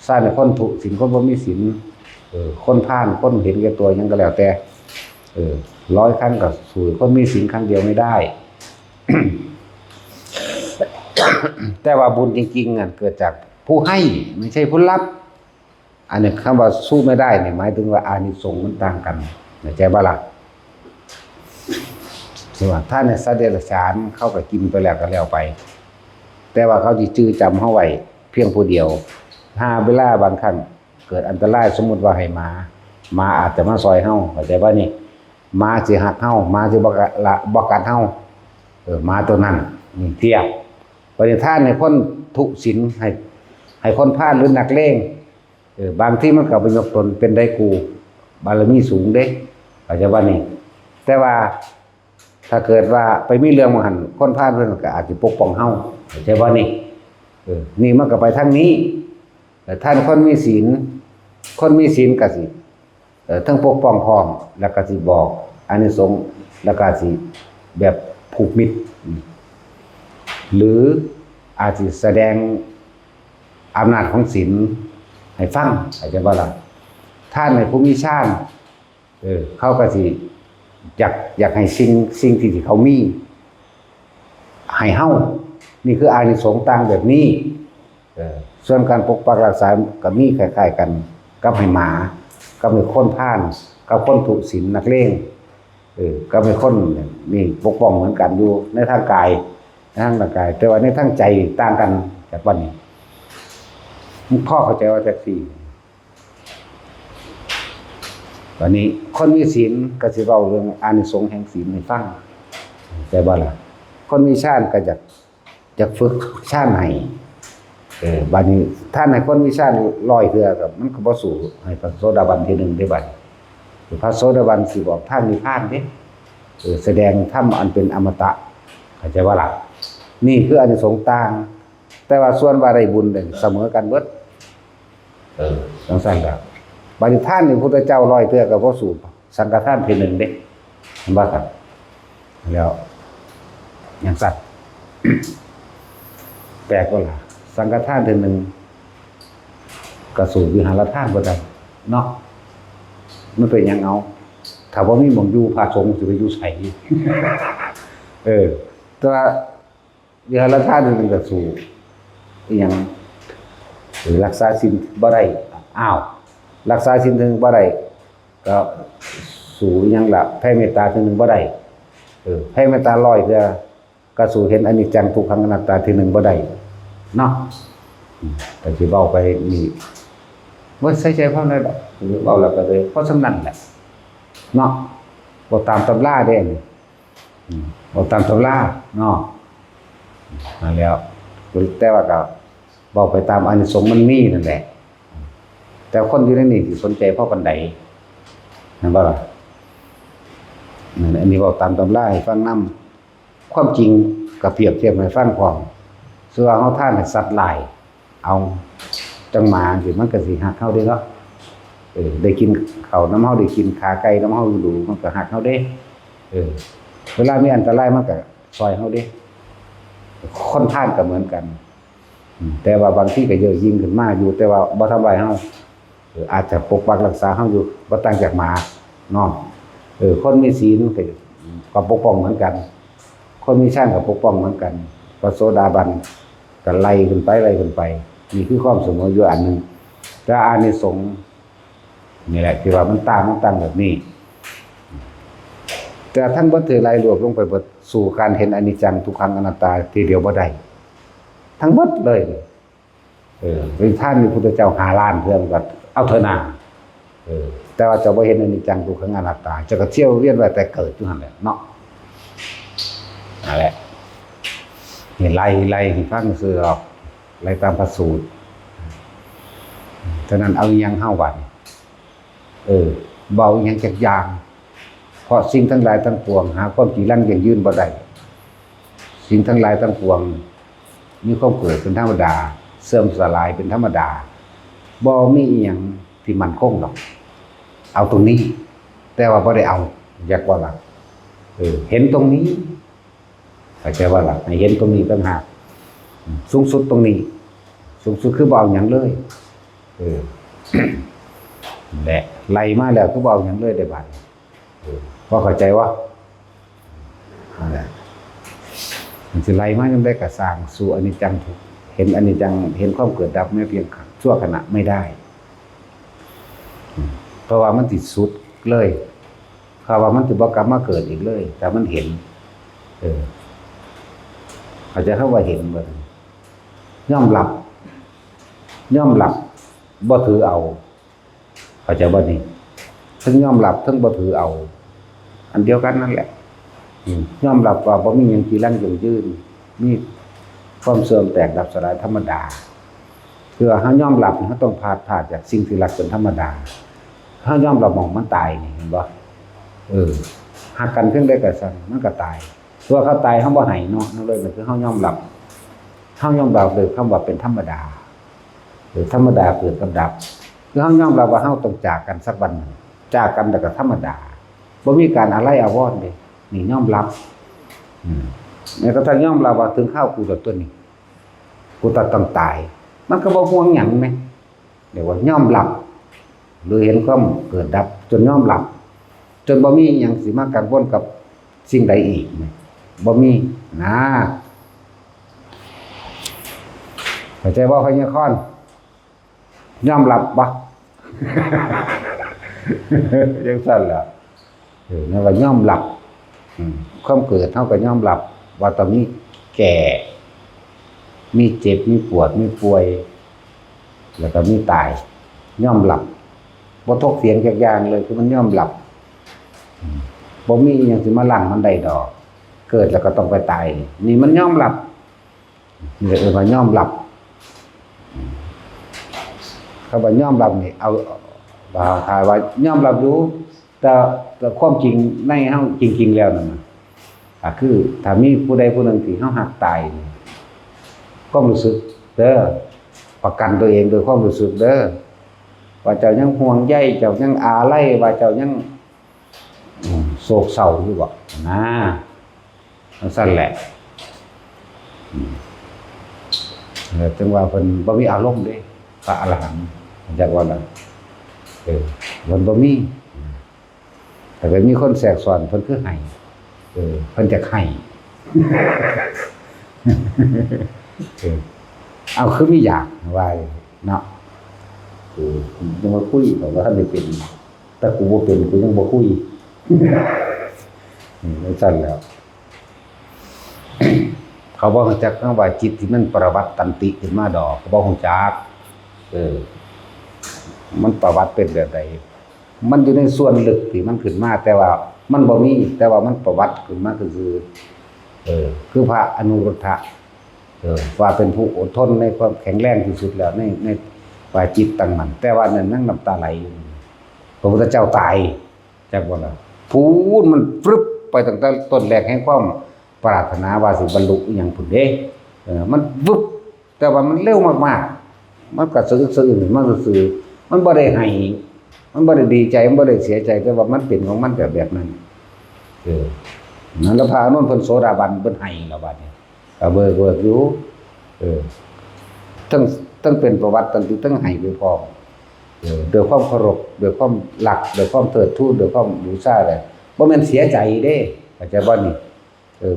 สร้างคนทุศีลคนบ่มีศีลคนพาลคนเห็นแก่ตัวยังก็แล้วแต่100 ครั้งก็สู้คนมีศีลครั้งเดียวไม่ได้ แต่ว่าบุญจริงๆเกิดจากผู้ให้ไม่ใช่ผู้รับอันนี้คำว่าสู้ไม่ได้เนี่ยหมายถึงว่าอานิสงส์มันต่างกันเข้าใจบ่ล่ะใช่ป่ะถ้าในสัตว์เดรัจฉานเข้าก็กินไปแล้วก็แล้วไปแต่ว่าเขาสิจื้อจำเฮาไว้เพียงผู้เดียวถ้าเวลาบางครั้งเกิดอันตรายสมมุติว่าให้หมาอาจจะมาซอยเฮาเข้าใจบ่นี่หมาสิหักเฮาหมาสิบ่กัดเฮาหมาตัวนั้นนี่เทียบปฏิทานให้คนทุศีลให้คนพาลหรือนักเลงบางที่มันก็ไปยกตนเป็นได้กูบารมีสูงเด้เข้าใจบ่นี่แต่ว่าถ้าเกิดว่าไปมีเรื่องบ่หั่นคนพาลเพิ่นก็อาจสิปกป้องเฮาเข้าใจบ่นี่นี่มันก็ไปทางนี้แต่ท่านคนมีศีลก็สิทั้งปกป้องพร้อมแล้วก็สิบอกอานิสงส์แล้วก็สิแบบผูกมิตรหรืออาจสิแสดงอำนาจของศีลให้ฟังเข้าใจบ่ล่ะท่านในผู้มีฌานเขาก็สิอยากให้สิ่งที่เขามีให้เฮานี่คืออานิสงส์ต่างแบบนี้ส่วนการปกปักรักษาก็มีคล้ายๆกันกับให้หมากับให้คนพาลกับคนทุศีลนักเลงกับให้คนนี่ปกป้องเหมือนกันอยู่ในทางกายทางร่างกายแต่ว่าในทางใจต่างกันจากวันนี้พ่อเข้าใจว่าแท็กซี่วันนี้คนมีศีลก็สิเว้าเรื่องอานิสงส์แห่งศีลให้ฟังแต่บ่ล่ะคนมีฌานก็อยากฝึกฌานให้บัดนี้ท่านให้คนมีฌาน100เทื่อก็มันก็บ่สู้ให้พระโสดาบันทีนึงได้บัดพระโสดาบันสิบอกท่านนิพพานเด้แสดงธรรมอันเป็นอมตะเข้าใจบ่ล่ะนี่คืออานิสงส์ต่างแต่ว่าส่วนว่าได้บุญเนี่ยเสมอกันเบิดจังซั่นก็บัดนี้ท่านนี่พระพุทธเจ้า100เทื่อก็บ่สู้สังฆทานทีนึงเด้เห็นบ่ครับแล้วอย่างสัตว์ แปลกก็ล่ะสังฆทานทีนึงก็สู้วิหารทานบ่ได้เนาะมันเป็นหยังเอาถ้าบ่มีหม้องอยู่พระสงฆ์สิไปอยู่ไส แต่ว่าวิหารทานนึงก็สู้อีหยังรักษาศีลบ่ได้อ้าวรักษาศีลถึงบ่ได้ก็สู้อีหยังล่ะแผ่เมตตาถึงบ่ได้แผ่เมตตา100เทื่อก็สู้เห็นอนิจจังทุกขังอนัตตาทีนึงบ่ได้เนาะแต่สิเว้าไปนี่ บ่ใส่ใจพ่อได้ดอกหรือเว้าแล้วก็เลยเพราะสำนั้นแหละเนาะบ่ตามตำราเด้นี่บ่ตามตำราเนาะนั่นแล้วแต่ว่าก็เว้าไปตามอานิสงส์มันมีนั่นแหละแต่คนอยู่ในนี่สิสนใจเพราะปานใดนั่นบ่ล่ะอันนี้เว้าตามตำราให้ฟังนำความจริงก็เปรียบเทียบให้ฟังพร้อมส่วนเฮาทานให้สัตว์หลายเอาจังหมาสิมันก็สิฮักเฮาเด้เนาะได้กินข้าวน้ำเฮาได้กินขาไก่น้ำเฮาดูมันก็ฮักเฮาเด้เวลามีอันตรายมันก็ช่วยเฮาเด้คนทานก็เหมือนกันแต่ว่าบางทีก็เยอะยิ่งขึ้นมาอยู่แต่ว่าบ่ทำลายเฮาอาจจะปกปักรักษาเฮาอยู่บ่ต่างจากหมาเนาะคนมีศีลก็ปกป้องเหมือนกันคนมีฌานก็ปกป้องเหมือนกันพระโสดาบันก็ไล่ขึ้นไปนี่คือความเสมออยู่อันนึงแต่อานิสงส์นี่แหละที่ว่ามันตั้งแบบนี้แต่ท่านบ่ถือไล่รวบลงไปเบิดสู่การเห็นอนิจจังทุกขังอนัตตาทีเดียวบ่ได้ทั้งหมดเลยเป็นท่านมีพุทธเจ้า5ล้านเทื่อก็เอาเถอะนะแต่ว่าจะบ่เห็นอนิจจังทุกขังอนัตตาจะก็เที่ยวเวียนว่าแต่เกิดอยู่นั่นแหละเนาะนั่นแหละนี่ไล่ให้ฟังซื่อหรอกไล่ตามพระสูตรฉะนั้นเอาอีหยังเฮาบัดเบาอีหยังจักอย่างเพราะสิ่งทั้งหลายทั้งปวงหาความจีรังยั่งยืนบ่ได้สิ่งทั้งหลายทั้งปวงมีความเกิดเป็นธรรมดาเสื่อมสลายเป็นธรรมดาบ่มีอีหยังที่มั่นคงหรอกเอาตรงนี้แต่ว่าบ่ได้เอาอยากว่าล่ะเห็นตรงนี้เข้าใจว่าล่ะให้เห็นตรงนี้ต่างหากสูงสุดตรงนี้สูงสุดคือบ่เอาหยังเลยแหละไล่มาแล้วคือบ่เอาหยังเลยได้บัดพอเข้าใจว่านั่นแหละมันสิไล่มาจังได๋ก็สร้างสู่อนิจจังทุกข์เห็นอนิจจังเห็นความเกิดดับแม้เพียงชั่วขณะไม่ได้เพราะว่ามันติดสุดเลยเพราะว่ามันสิบ่กลับมาเกิดอีกเลยแต่มันเห็นเขาจะเข้าว่าเห็นบ่ยอมรับบ่ถือเอาเขาจะบ่นี่ทั้งยอมรับทั้งบ่ถือเอาอันเดียวกันนั่นแหละยอมรับว่าบ่มีหยังจีรังยั่งยืนมีความเสื่อมแตกดับสลายธรรมดาเพื่อเฮายอมรับเฮาต้องพลาดจากสิ่งที่รักเป็นธรรมดาเฮายอมรับหม้องมันตายนี่เห็นบ่หักกันเพิ่งได้ก็ซั่นมันก็ตายตัวเขาตายเฮาบ่ให้เนาะนั่นเลยมันคือเฮายอมรับโดยคำว่าเป็นธรรมดาหรือธรรมดาเกิดกับดับคือเฮายอมรับว่าเฮาต้องจากกันสักวันหนึ่งจากกันแล้วก็ธรรมดาบ่มีการอะไรอาวรณ์เด้นี่ยอมรับแม้กระทั่งยอมรับว่าถึงข้าวกูตัวนี้กูต้องตายมันก็บ่ห่วงหยังแม่เดี๋ยวว่ายอมรับหรือเห็นความเกิดดับจนยอมรับจนบ่มีหยังสิมากังวลกับสิ่งใดอีกบ่มีนะเข้าใจบ่พญาคอนยอมรับบ่จังซั่นล่ะนั่นว่ายอมรับความเกิดเท่ากับยอมรับว่าตอนนี้แก่มีเจ็บมีปวดมีป่วยแล้วก็มีตายยอมรับบ่ทกเถียงจักอย่างเลยคือมันยอมรับบ่มีหยังสิมาลั่งมันได้ดอกเกิดแล้วก็ต้องไปตายนี่มันยอมรับนี่ว่ายอมรับคำว่ายอมรับนี่เอาว่าถ้าว่ายอมรับอยู่แต่ความจริงในเฮาจริงๆแล้วนั่นน่ะก็คือถ้ามีผู้ใดผู้หนึ่งที่เฮาหักตายความรู้สึกเด้อประกันตัวเองโดยความรู้สึกเด้อว่าเจ้ายังห่วงใยเจ้ายังอาลัยว่าเจ้ายังโศกเศร้าอยู่บ่นะซั่นแหละจังว่าเพิ่นบ่มีอารมณ์เด้พระอรหันต์จักว่านั้นเพิ่นบ่มีแต่ก็มีคนแทรกซ้อนเพิ่นคือให้เพิ่นจะให้เอาคือมีอยากว่าเนาะยังมาคุยบอกว่าท่านได้เป็นแต่กูบ่เป็นกูยังบ่คุยนี่ซั่นแล้วเขาบ่ฮู้จักคำว่าจิตที่มันประวัติตันติขึ้นมาดอกเขาบ่ฮู้จัก มันประวัติเป็นแบบใดมันอยู่ในส่วนลึกที่มันขึ้นมาแต่ว่ามันบ่มีแต่ว่ามันประวัติขึ้นมาคือคือพระอนุรุทธะว่าเป็นผู้อดทนในความแข็งแรงที่สุดแล้วในฝ่ายจิตตั้งมั่นแต่ว่านั่นนั่งน้ำตาไหลอยู่พระพุทธเจ้าตายจากว่าล่ะพูนมันฟรึบไปตั้งแต่ต้นแรกแห่งความปรารถนาว่าสิบรรลุอหย่างพุ่นเด้มันวึบแต่ว่ามันเร็วมากๆมันก็สะอื้นมันซื่อมันบ่ได้ให้มันบ่ได้ดีใจมันบ่ได้เสียใจแต่ว่ามันเป็นของมันแบบนั้นนั่นแล้วพระอนุนเพิ่นโสดาบันเพิ่นให้แล้วบัดนี้ก็เบิกอยู่ตั้งเป็นประวัติตั้งให้ด้วยพร้อมด้วยความเคารพด้วยความรักด้วยความเทิดทูนด้วยความบูชาได้บ่แม่นเสียใจเด้เข้าใจบ่นี่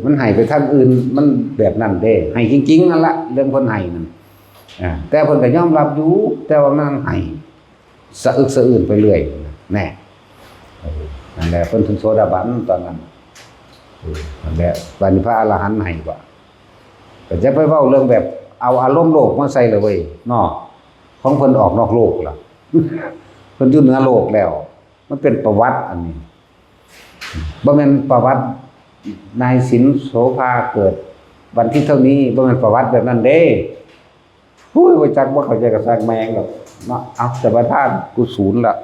มันให้ไปทางอื่นมันแบบนั้นเด้ให้จริงๆนั่นล่ะเรื่องเพิ่นให้นั่นแต่เพิ่นก็ยอมรับอยู่แต่ว่ามันให้สะอึกสะอื้นไปเรื่อยแน่นั่นแหละเพิ่นถึงโสดาบันตอนนั้นนั่นแหละบัดนี้พระอรหันต์ให้บ่ก็จะไปเว้าเรื่องแบบเอาอารมณ์โลกมาใส่เลยเว้ยเนาะของเพิ่นออกนอกโลกล่ะเพิ่นอยู่เหนือโลกแล้วมันเป็นประวัติอันนี้บ่แม่นประวัตินายสินโสภาเกิดวันที่เท่านี้บ่แม่นประวัติแบบนั้นเด้ฮู้ยบ่จักบ่เข้าใจก็สร้างแมงหรอกเนาะเอาแต่ประธานกูศูนย์ละ